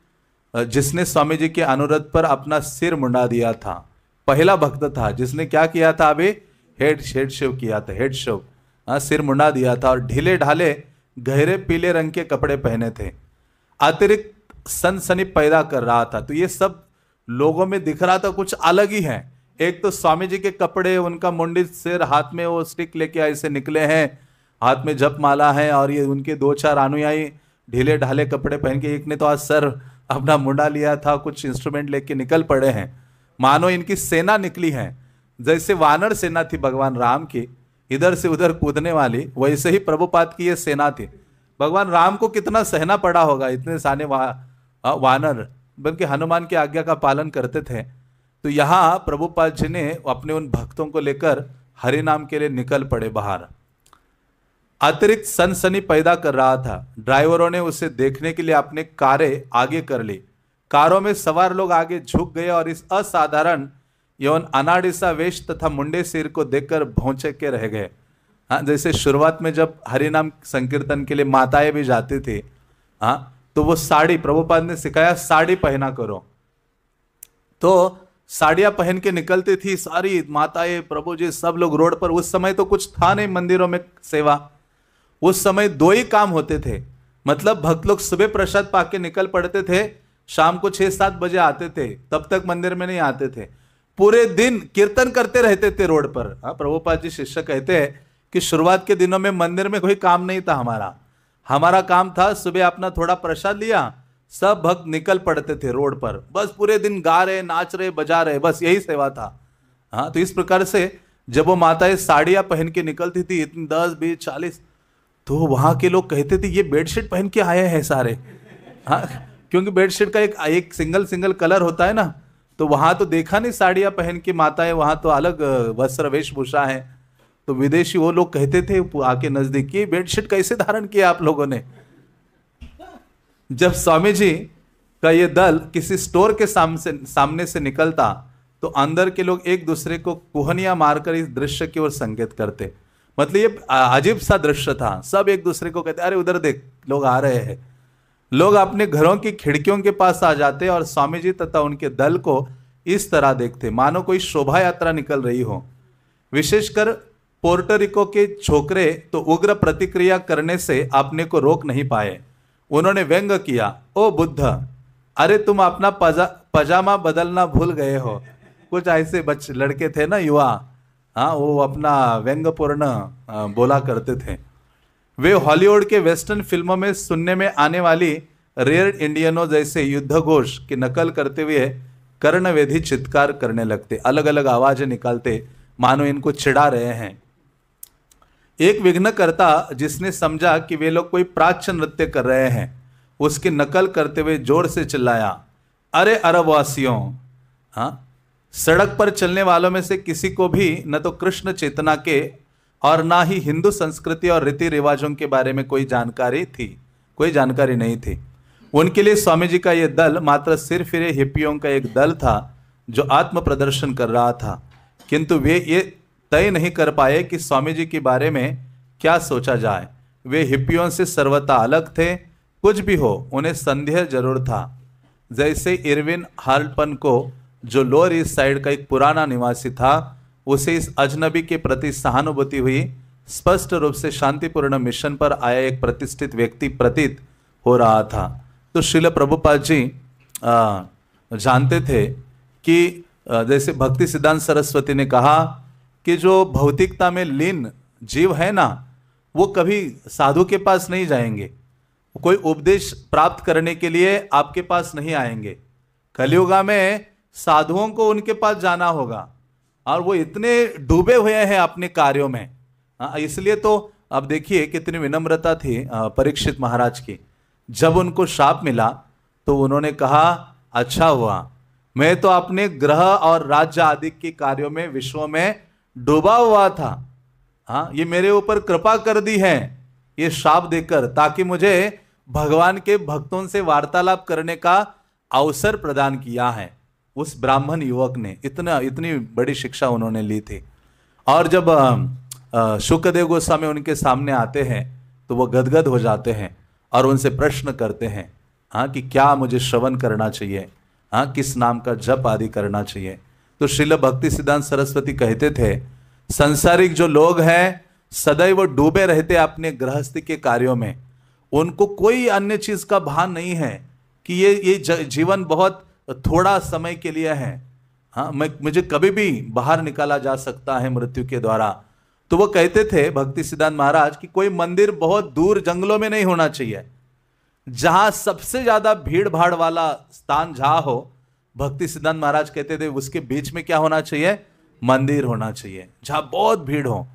जिसने स्वामी जी के अनुरोध पर अपना सिर मुंडा दिया था, पहला भक्त था जिसने क्या किया था, अभी हेड शेव किया था, हेड शेव, सिर मुंडा दिया था और ढीले ढाले गहरे पीले रंग के कपड़े पहने थे। अतिरिक्त सनसनी पैदा कर रहा था। तो ये सब लोगों में दिख रहा था कुछ अलग ही है। एक तो स्वामी जी के कपड़े, उनका मुंडित सिर, हाथ में वो स्टिक लेके ऐसे निकले हैं, हाथ में जप माला है, और ये उनके 2-4 अनुयायी ढीले ढाले कपड़े पहन के, एक ने तो आज सर अपना मुंडा लिया था, कुछ इंस्ट्रूमेंट लेके निकल पड़े हैं। मानो इनकी सेना निकली है। जैसे वानर सेना थी भगवान राम की, इधर से उधर कूदने वाली, वैसे ही प्रभुपाद की ये सेना थी। भगवान राम को कितना सहना पड़ा होगा, इतने सारे वानर, बल्कि हनुमान की आज्ञा का पालन करते थे। तो यहाँ प्रभुपाद जी ने अपने उन भक्तों को लेकर हरि नाम के लिए निकल पड़े बाहर। अतिरिक्त सनसनी पैदा कर रहा था। ड्राइवरों ने उसे देखने के लिए अपने कारें आगे कर ली। कारों में सवार लोग आगे झुक गए और इस असाधारण यौन अनाड़िसा वेश तथा मुंडे सिर को देखकर भौंचे के रह गए। हाँ, जैसे शुरुआत में जब हरिनाम संकीर्तन के लिए माताएं भी जाती थी, हाँ, तो वो साड़ी, प्रभुपाद ने सिखाया साड़ी पहना करो, तो साड़ियां पहन के निकलती थी सारी माताएं, प्रभु जी, सब लोग रोड पर। उस समय तो कुछ था नहीं मंदिरों में सेवा, उस समय दो ही काम होते थे। मतलब भक्त लोग सुबह प्रसाद पाके निकल पड़ते थे, शाम को 6-7 बजे आते थे, तब तक मंदिर में नहीं आते थे। पूरे दिन कीर्तन करते रहते थे रोड पर। हाँ, प्रभुपाद जी शिष्य कहते हैं कि शुरुआत के दिनों में मंदिर में कोई काम नहीं था हमारा काम था सुबह अपना थोड़ा प्रसाद लिया, सब भक्त निकल पड़ते थे रोड पर, बस पूरे दिन गा रहे, नाच रहे, बजा रहे, बस यही सेवा था। हाँ, तो इस प्रकार से जब वो माताएं साड़ियां पहन के निकलती थी, इतनी 10, 20, 40, तो वहां के लोग कहते थे ये बेडशीट पहन के आए हैं सारे। हाँ, क्योंकि बेडशीट का एक सिंगल कलर होता है ना, तो वहां तो देखा नहीं साड़ियां पहन के माताएं, वहां तो अलग वस्त्र वेशभूषा है। तो विदेशी वो लोग कहते थे आके नजदीक, कि बेडशीट कैसे धारण किया आप लोगों ने। जब स्वामी जी का ये दल किसी स्टोर के सामने से निकलता, तो अंदर के लोग एक दूसरे को कुहनियां मारकर इस दृश्य की ओर संकेत करते। मतलब ये अजीब सा दृश्य था। सब एक दूसरे को कहते, अरे उधर देख, लोग आ रहे हैं। लोग अपने घरों की खिड़कियों के पास आ जाते और स्वामी जी तथा उनके दल को इस तरह देखते मानो कोई शोभा यात्रा निकल रही हो। विशेषकर पोर्टोरिको के छोकरे तो उग्र प्रतिक्रिया करने से अपने को रोक नहीं पाए। उन्होंने व्यंग किया, ओ बुद्ध, अरे तुम अपना पजामा बदलना भूल गए हो। कुछ ऐसे लड़के थे ना, युवा, हाँ, वो अपना व्यंगपूर्ण बोला करते थे। वे हॉलीवुड के वेस्टर्न फिल्मों में सुनने में आने वाली रेयर इंडियनों जैसे युद्ध घोष की नकल करते हुए कर्णवेधी चित्कार करने लगते, अलग अलग आवाजें निकालते, मानो इनको चिढ़ा रहे हैं। एक विघ्नकर्ता जिसने समझा कि वे लोग कोई प्राच्य नृत्य कर रहे हैं, उसकी नकल करते हुए जोर से चिल्लाया, अरे अरबवासियों, हाँ, सड़क पर चलने वालों में से किसी को भी न तो कृष्ण चेतना के और ना ही हिंदू संस्कृति और रीति रिवाजों के बारे में कोई जानकारी नहीं थी। उनके लिए स्वामी जी का यह दल मात्र सिर फिरे हिप्पियों का एक दल था जो आत्म प्रदर्शन कर रहा था। किंतु वे ये तय नहीं कर पाए कि स्वामी जी के बारे में क्या सोचा जाए। वे हिप्पियों से सर्वथा अलग थे। कुछ भी हो, उन्हें संदेह जरूर था। जैसे इरविन हार्टमन को, जो लोअर ईस्ट साइड का एक पुराना निवासी था, उसे इस अजनबी के प्रति सहानुभूति हुई। स्पष्ट रूप से शांतिपूर्ण मिशन पर आया एक प्रतिष्ठित व्यक्ति प्रतीत हो रहा था। तो श्रील प्रभुपाद जी जानते थे कि जैसे भक्ति सिद्धांत सरस्वती ने कहा कि जो भौतिकता में लीन जीव है ना, वो कभी साधु के पास नहीं जाएंगे, कोई उपदेश प्राप्त करने के लिए आपके पास नहीं आएंगे। कलियुगा में साधुओं को उनके पास जाना होगा, और वो इतने डूबे हुए हैं अपने कार्यों में। इसलिए तो अब देखिए कितनी विनम्रता थी परीक्षित महाराज की। जब उनको शाप मिला तो उन्होंने कहा, अच्छा हुआ, मैं तो अपने ग्रह और राज्य आदि के कार्यों में, विश्व में डूबा हुआ था। हाँ, ये मेरे ऊपर कृपा कर दी है ये शाप देकर, ताकि मुझे भगवान के भक्तों से वार्तालाप करने का अवसर प्रदान किया है। उस ब्राह्मण युवक ने इतनी बड़ी शिक्षा उन्होंने ली थी। और जब शुकदेव गोस्वामी उनके सामने आते हैं तो वो गदगद हो जाते हैं और उनसे प्रश्न करते हैं, हाँ, कि क्या मुझे श्रवण करना चाहिए, हाँ, किस नाम का जप आदि करना चाहिए। तो श्रील भक्ति सिद्धांत सरस्वती कहते थे, संसारिक जो लोग हैं सदैव डूबे रहते अपने गृहस्थी के कार्यों में, उनको कोई अन्य चीज का भान नहीं है कि ये जीवन बहुत थोड़ा समय के लिए है। हाँ, मुझे कभी भी बाहर निकाला जा सकता है मृत्यु के द्वारा। तो वो कहते थे भक्ति सिद्धांत महाराज कि कोई मंदिर बहुत दूर जंगलों में नहीं होना चाहिए, जहां सबसे ज्यादा भीड़ भाड़ वाला स्थान जहां हो भक्ति सिद्धांत महाराज कहते थे उसके बीच में क्या होना चाहिए, मंदिर होना चाहिए जहां बहुत भीड़ हो।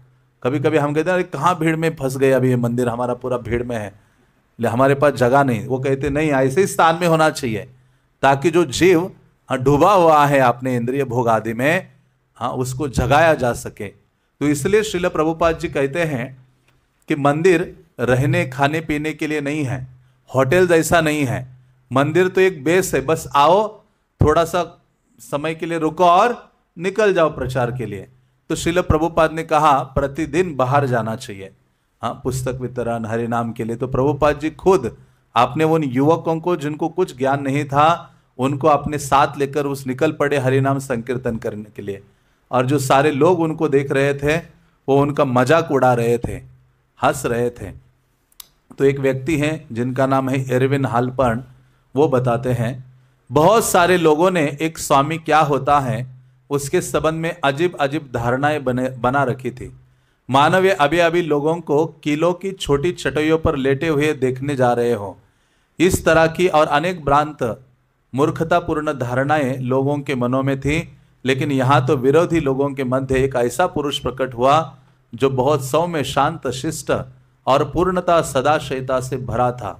कभी कभी हम कहते हैं अरे कहाँ भीड़ में फंस गए, अभी ये मंदिर हमारा पूरा भीड़ में है, हमारे पास जगह नहीं। वो कहते नहीं, ऐसे ही स्थान में होना चाहिए ताकि जो जीव डूबा हुआ है अपने इंद्रिय भोग आदि में, हाँ, उसको जगाया जा सके। तो इसलिए श्रील प्रभुपाद जी कहते हैं कि मंदिर रहने खाने पीने के लिए नहीं है, होटल जैसा नहीं है। मंदिर तो एक बेस है, बस आओ, थोड़ा सा समय के लिए रुको और निकल जाओ प्रचार के लिए। तो श्रील प्रभुपाद ने कहा प्रतिदिन बाहर जाना चाहिए, हाँ, पुस्तक वितरण हरिनाम के लिए। तो प्रभुपाद जी खुद आपने उन युवकों को जिनको कुछ ज्ञान नहीं था उनको अपने साथ लेकर उस निकल पड़े हरिनाम संकीर्तन करने के लिए। और जो सारे लोग उनको देख रहे थे वो उनका मजाक उड़ा रहे थे, हंस रहे थे। तो एक व्यक्ति हैं जिनका नाम है एरविन हालपर्न, वो बताते हैं बहुत सारे लोगों ने एक स्वामी क्या होता है उसके संबंध में अजीब अजीब धारणाएं बना रखी थी। मानव ये अभी अभी लोगों को किलो की छोटी चटइयों पर लेटे हुए देखने जा रहे हो। इस तरह की और अनेक भ्रांत मूर्खतापूर्ण धारणाएं लोगों के मनों में थी। लेकिन यहाँ तो विरोधी लोगों के मध्य एक ऐसा पुरुष प्रकट हुआ जो बहुत सौम्य, शांत, शिष्ट और पूर्णता सदाशयता से भरा था।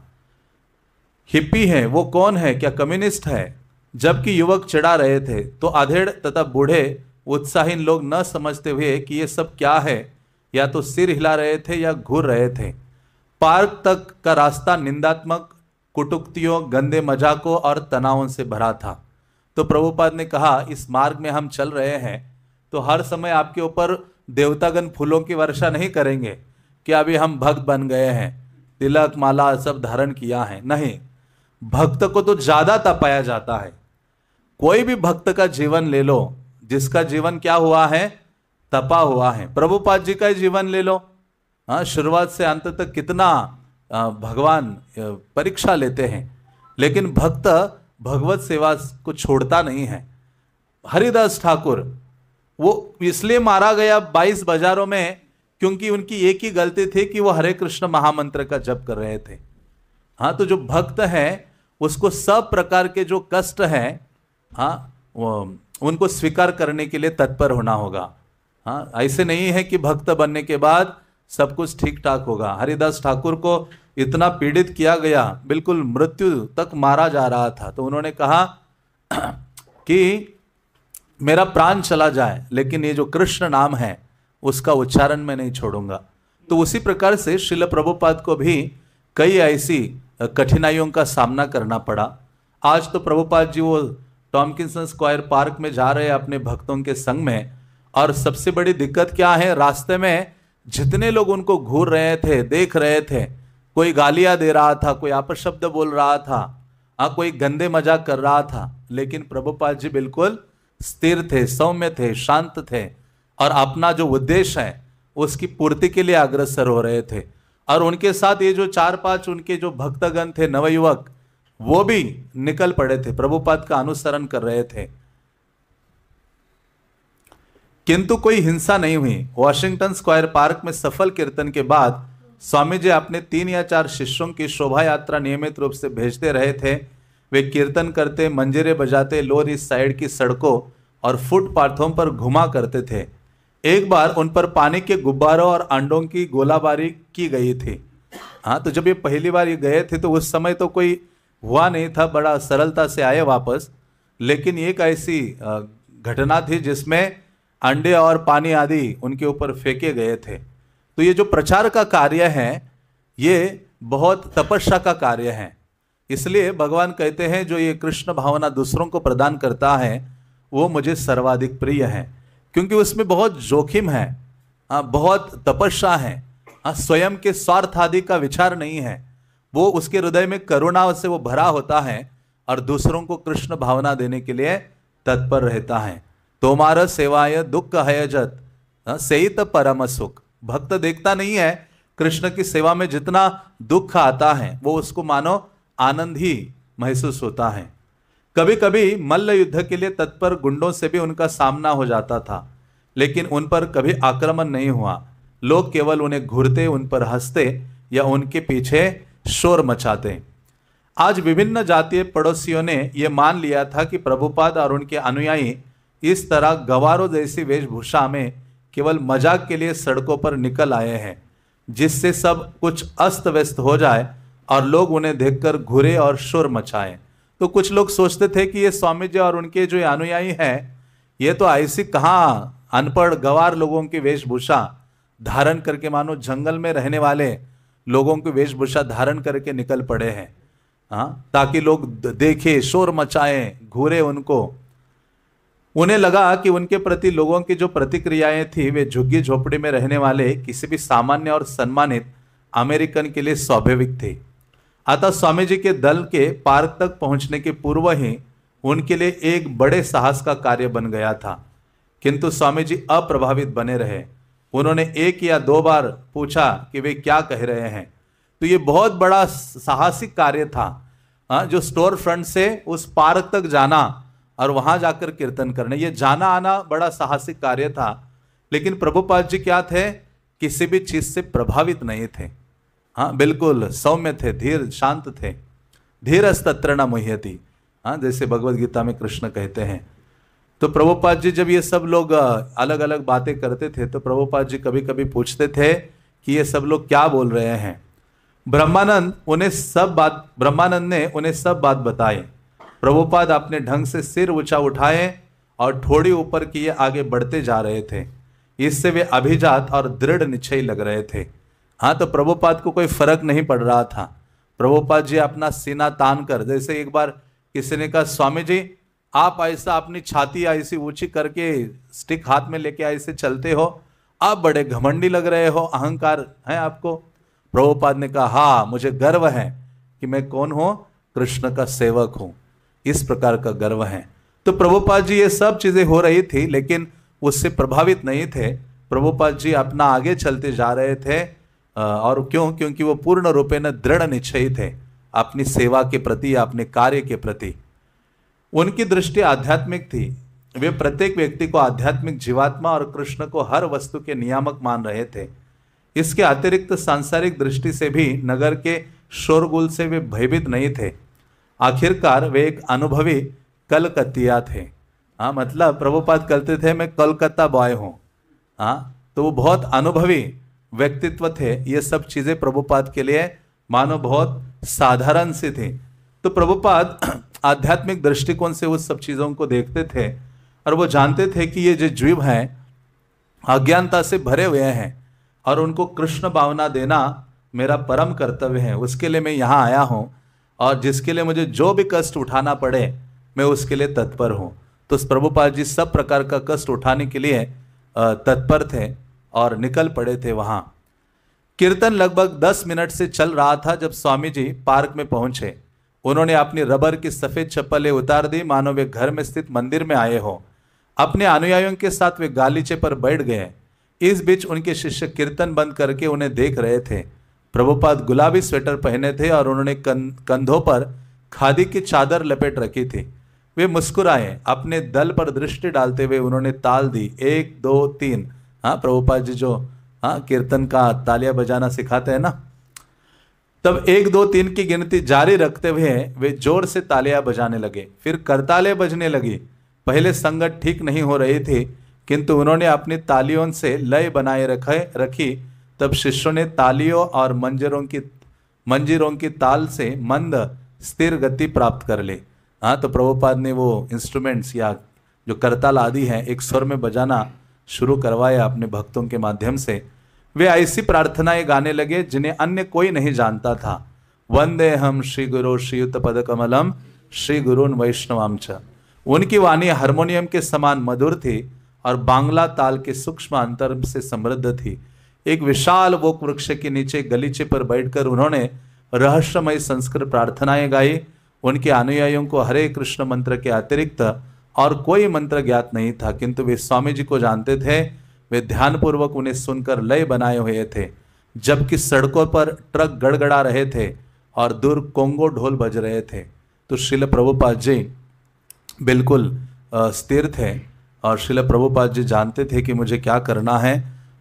हिप्पी है, वो कौन है, क्या कम्युनिस्ट है? जबकि युवक चिढ़ा रहे थे तो अधेड़ तथा बूढ़े उत्साहीन लोग न समझते हुए कि ये सब क्या है, या तो सिर हिला रहे थे या घूर रहे थे। पार्क तक का रास्ता निंदात्मक कुटुक्तियों, गंदे मजाकों और तनावों से भरा था। तो प्रभुपाद ने कहा इस मार्ग में हम चल रहे हैं तो हर समय आपके ऊपर देवतागण फूलों की वर्षा नहीं करेंगे कि अभी हम भक्त बन गए हैं, तिलक माला सब धारण किया है। नहीं, भक्त को तो ज्यादा तपाया जाता है। कोई भी भक्त का जीवन ले लो जिसका जीवन क्या हुआ है, तपा हुआ है। प्रभुपाद जी का जीवन ले लो, हाँ, शुरुआत से अंत तक कितना भगवान परीक्षा लेते हैं, लेकिन भक्त भगवत सेवा को छोड़ता नहीं है। हरिदास ठाकुर वो इसलिए मारा गया 22 बाजारों में क्योंकि उनकी एक ही गलती थी कि वो हरे कृष्ण महामंत्र का जप कर रहे थे। हाँ, तो जो भक्त है उसको सब प्रकार के जो कष्ट हैं, हाँ, वो उनको स्वीकार करने के लिए तत्पर होना होगा। हाँ, ऐसे नहीं है कि भक्त बनने के बाद सब कुछ ठीक ठाक होगा। हरिदास ठाकुर को इतना पीड़ित किया गया, बिल्कुल मृत्यु तक मारा जा रहा था। तो उन्होंने कहा कि मेरा प्राण चला जाए लेकिन ये जो कृष्ण नाम है उसका उच्चारण मैं नहीं छोड़ूंगा। तो उसी प्रकार से श्रील प्रभुपाद को भी कई ऐसी कठिनाइयों का सामना करना पड़ा। आज तो प्रभुपाद जी वो टॉमकिंसन स्क्वायर पार्क में जा रहे हैं अपने भक्तों के संग में, और सबसे बड़ी दिक्कत क्या है, रास्ते में जितने लोग उनको घूर रहे थे, देख रहे थे, कोई गालियां दे रहा था, कोई अपशब्द बोल रहा था, कोई गंदे मजाक कर रहा था, लेकिन प्रभुपाद जी बिल्कुल स्थिर थे, सौम्य थे, शांत थे और अपना जो उद्देश्य है उसकी पूर्ति के लिए अग्रसर हो रहे थे। और उनके साथ ये जो 4-5 उनके जो भक्तगण थे, नवयुवक, वो भी निकल पड़े थे, प्रभुपाद का अनुसरण कर रहे थे। किंतु कोई हिंसा नहीं हुई। वॉशिंगटन स्क्वायर पार्क में सफल कीर्तन के बाद स्वामी जी अपने 3 या 4 शिष्यों की शोभा यात्रा नियमित रूप से भेजते रहे थे। वे कीर्तन करते, मंजीरे बजाते, लोअर ईस्ट साइड की सड़कों और फुटपाथों पर घुमा करते थे। एक बार उन पर पानी के गुब्बारों और अंडों की गोलाबारी की गई थी। हाँ, तो जब ये पहली बार ये गए थे तो उस समय तो कोई हुआ नहीं था, बड़ा सरलता से आए वापस। लेकिन एक ऐसी घटना थी जिसमें अंडे और पानी आदि उनके ऊपर फेंके गए थे। तो ये जो प्रचार का कार्य है ये बहुत तपस्या का कार्य है। इसलिए भगवान कहते हैं जो ये कृष्ण भावना दूसरों को प्रदान करता है वो मुझे सर्वाधिक प्रिय है, क्योंकि उसमें बहुत जोखिम है, बहुत तपस्या है, स्वयं के स्वार्थ आदि का विचार नहीं है। वो उसके हृदय में करुणा से वो भरा होता है और दूसरों को कृष्ण भावना देने के लिए तत्पर रहता है। तोमार सेवाय दुख हयजत सेहित परम सुख। भक्त देखता नहीं है कृष्ण की सेवा में जितना दुख आता है वो उसको मानो आनंद ही महसूस होता है। कभी कभी मल्ल युद्ध के लिए तत्पर गुंडों से भी उनका सामना हो जाता था, लेकिन उन पर कभी आक्रमण नहीं हुआ। लोग केवल उन्हें घूरते, उन पर हंसते या उनके पीछे शोर मचाते। आज विभिन्न जातीय पड़ोसियों ने यह मान लिया था कि प्रभुपाद और उनके अनुयायी इस तरह गवारों जैसी वेशभूषा में केवल मजाक के लिए सड़कों पर निकल आए हैं, जिससे सब कुछ अस्त व्यस्त हो जाए और लोग उन्हें देखकर घुरे और शोर मचाएं। तो कुछ लोग सोचते थे कि ये स्वामी जी और उनके जो अनुयायी हैं, ये तो ऐसी कहाँ अनपढ़ गवार लोगों की वेशभूषा धारण करके, मानो जंगल में रहने वाले लोगों की वेशभूषा धारण करके निकल पड़े हैं, हाँ, ताकि लोग देखें, शोर मचाएं, घूरे उनको। उन्हें लगा कि उनके प्रति लोगों की जो प्रतिक्रियाएं थी वे झुग्गी झोपड़ी में रहने वाले किसी भी सामान्य और सम्मानित अमेरिकन के लिए स्वाभाविक थी। अतः स्वामी जी के दल के पार्क तक पहुंचने के पूर्व ही उनके लिए एक बड़े साहस का कार्य बन गया था। किंतु स्वामी जी अप्रभावित बने रहे। उन्होंने एक या दो बार पूछा कि वे क्या कह रहे हैं। तो ये बहुत बड़ा साहसिक कार्य था, जो स्टोर फ्रंट से उस पार्क तक जाना और वहां जाकर कीर्तन करने, ये जाना आना बड़ा साहसिक कार्य था। लेकिन प्रभुपाद जी क्या थे, किसी भी चीज से प्रभावित नहीं थे। हाँ, बिल्कुल सौम्य थे, धीर शांत थे। धीरस्तत्र न मुह्यति, हाँ, जैसे भगवद गीता में कृष्ण कहते हैं। तो प्रभुपाद जी जब ये सब लोग अलग अलग बातें करते थे तो प्रभुपाद जी कभी कभी पूछते थे कि ये सब लोग क्या बोल रहे हैं। ब्रह्मानंद ने उन्हें सब बात बताई। प्रभुपाद अपने ढंग से सिर ऊंचा उठाए और थोड़ी ऊपर किए आगे बढ़ते जा रहे थे। इससे वे अभिजात और दृढ़ निश्चयी लग रहे थे। हाँ, तो प्रभुपाद को कोई फर्क नहीं पड़ रहा था। प्रभुपाद जी अपना सीना तान कर, जैसे एक बार किसी ने कहा, स्वामी जी आप ऐसा अपनी छाती ऐसी ऊंची करके स्टिक हाथ में लेके ऐसे चलते हो, आप बड़े घमंडी लग रहे हो, अहंकार है आपको। प्रभुपाद ने कहा, हाँ, मुझे गर्व है कि मैं कौन हूं, कृष्ण का सेवक हूं। इस प्रकार का गर्व है। तो प्रभुपाद जी ये सब चीजें हो रही थी लेकिन उससे प्रभावित नहीं थे। प्रभुपाद जी अपना आगे चलते जा रहे थे। और क्यों? क्योंकि वो पूर्ण रूपे न दृढ़ निश्चयी थे अपनी सेवा के प्रति, अपने कार्य के प्रति। उनकी दृष्टि आध्यात्मिक थी। वे प्रत्येक व्यक्ति को आध्यात्मिक जीवात्मा और कृष्ण को हर वस्तु के नियामक मान रहे थे। इसके अतिरिक्त सांसारिक दृष्टि से भी नगर के शोरगुल से वे भयभीत नहीं थे। आखिरकार वे एक अनुभवी कलकत्तिया थे। हाँ, मतलब प्रभुपाद कहते थे मैं कलकत्ता बॉय हूँ। हाँ, तो वो बहुत अनुभवी व्यक्तित्व थे। ये सब चीजें प्रभुपाद के लिए मानो बहुत साधारण सी थी। तो प्रभुपाद आध्यात्मिक दृष्टिकोण से उस सब चीजों को देखते थे और वो जानते थे कि ये जो जीव हैं अज्ञानता से भरे हुए हैं और उनको कृष्ण भावना देना मेरा परम कर्तव्य है। उसके लिए मैं यहाँ आया हूँ और जिसके लिए मुझे जो भी कष्ट उठाना पड़े मैं उसके लिए तत्पर हूँ। तो प्रभुपाद जी सब प्रकार का कष्ट उठाने के लिए तत्पर थे और निकल पड़े थे वहाँ। कीर्तन लगभग 10 मिनट से चल रहा था जब स्वामी जी पार्क में पहुंचे। उन्होंने अपनी रबर की सफेद चप्पलें उतार दी, मानो वे घर में स्थित मंदिर में आए हो। अपने अनुयायियों के साथ वे गालीचे पर बैठ गए। इस बीच उनके शिष्य कीर्तन बंद करके उन्हें देख रहे थे। प्रभुपाद गुलाबी स्वेटर पहने थे और उन्होंने कंधों पर खादी की चादर लपेट रखी थी। वे मुस्कुराए। अपने दल पर दृष्टि डालते हुए उन्होंने ताल दी, 1 2 3। हाँ, प्रभुपाद जी जो कीर्तन का तालियां बजाना सिखाते हैं ना, तब 1 2 3 की गिनती जारी रखते हुए वे जोर से तालियां बजाने लगे। फिर करतालें बजने लगी। पहले संगत ठीक नहीं हो रही थी किंतु उन्होंने अपनी तालियों से लय बनाए रखी। तब शिष्यों ने तालियों और मंजीरों की ताल से मंद स्थिर गति प्राप्त कर ली। हाँ, तो प्रभुपाद ने वो इंस्ट्रूमेंट्स या जो करताल आदि हैं एक स्वर में बजाना शुरू करवाया अपने भक्तों के माध्यम से। वे ऐसी प्रार्थनाएं गाने लगे जिन्हें अन्य कोई नहीं जानता था। वंदे हम श्री गुरु श्रीयुत पद कमलम श्री गुरुन वैष्णवाम च। उनकी वाणी हारमोनियम के समान मधुर थी और बांग्ला ताल के सूक्ष्म अंतर से समृद्ध थी। एक विशाल वोक वृक्ष के नीचे गलीचे पर बैठकर उन्होंने रहस्यमय संस्कृत प्रार्थनाएं गाई। उनके अनुयायियों को हरे कृष्ण मंत्र के अतिरिक्त और कोई मंत्र ज्ञात नहीं था, किंतु वे स्वामी जी को जानते थे। वे ध्यानपूर्वक उन्हें सुनकर लय बनाए हुए थे। जबकि सड़कों पर ट्रक गड़गड़ा रहे थे और दूर कोंगो ढोल बज रहे थे। तो श्रील प्रभुपाद जी बिल्कुल स्थिर थे और श्रील प्रभुपाद जी जानते थे कि मुझे क्या करना है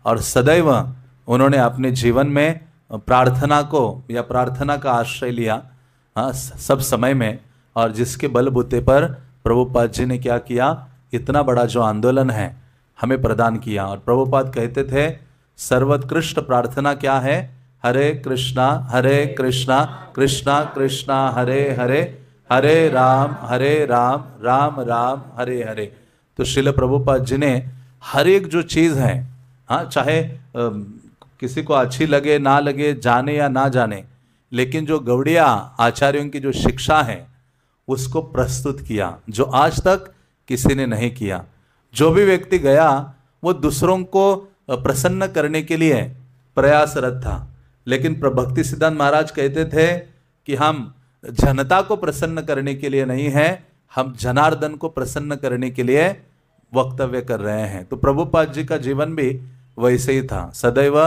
और सदैव उन्होंने अपने जीवन में प्रार्थना को या प्रार्थना का आश्रय लिया। हाँ, सब समय में, और जिसके बलबूते पर प्रभुपाद जी ने क्या किया, इतना बड़ा जो आंदोलन है हमें प्रदान किया। और प्रभुपाद कहते थे सर्वोत्कृष्ट प्रार्थना क्या है, हरे कृष्णा कृष्णा कृष्णा हरे हरे, हरे राम राम राम हरे हरे। तो श्रील प्रभुपाद जी ने हर एक जो चीज़ है, हाँ, चाहे किसी को अच्छी लगे ना लगे, जाने या ना जाने, लेकिन जो गौड़िया आचार्यों की जो शिक्षा है उसको प्रस्तुत किया, जो आज तक किसी ने नहीं किया। जो भी व्यक्ति गया वो दूसरों को प्रसन्न करने के लिए प्रयासरत था, लेकिन भक्ति सिद्धांत महाराज कहते थे कि हम जनता को प्रसन्न करने के लिए नहीं है, हम जनार्दन को प्रसन्न करने के लिए वक्तव्य कर रहे हैं। तो प्रभुपाद जी का जीवन भी वैसे ही था, सदैव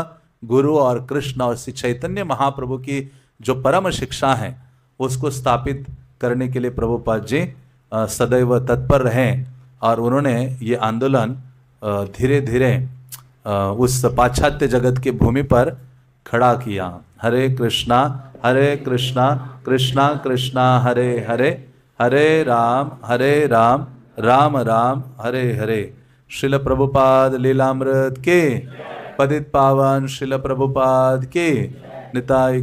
गुरु और कृष्ण और श्री चैतन्य महाप्रभु की जो परम शिक्षा है उसको स्थापित करने के लिए प्रभुपाद जी सदैव तत्पर रहे। और उन्होंने ये आंदोलन धीरे धीरे उस पाश्चात्य जगत की भूमि पर खड़ा किया। हरे कृष्णा कृष्णा कृष्णा हरे हरे, हरे राम राम राम हरे हरे। श्रील प्रभुपाद लीलामृत के, पतित पावन श्रील प्रभुपाद के, निताय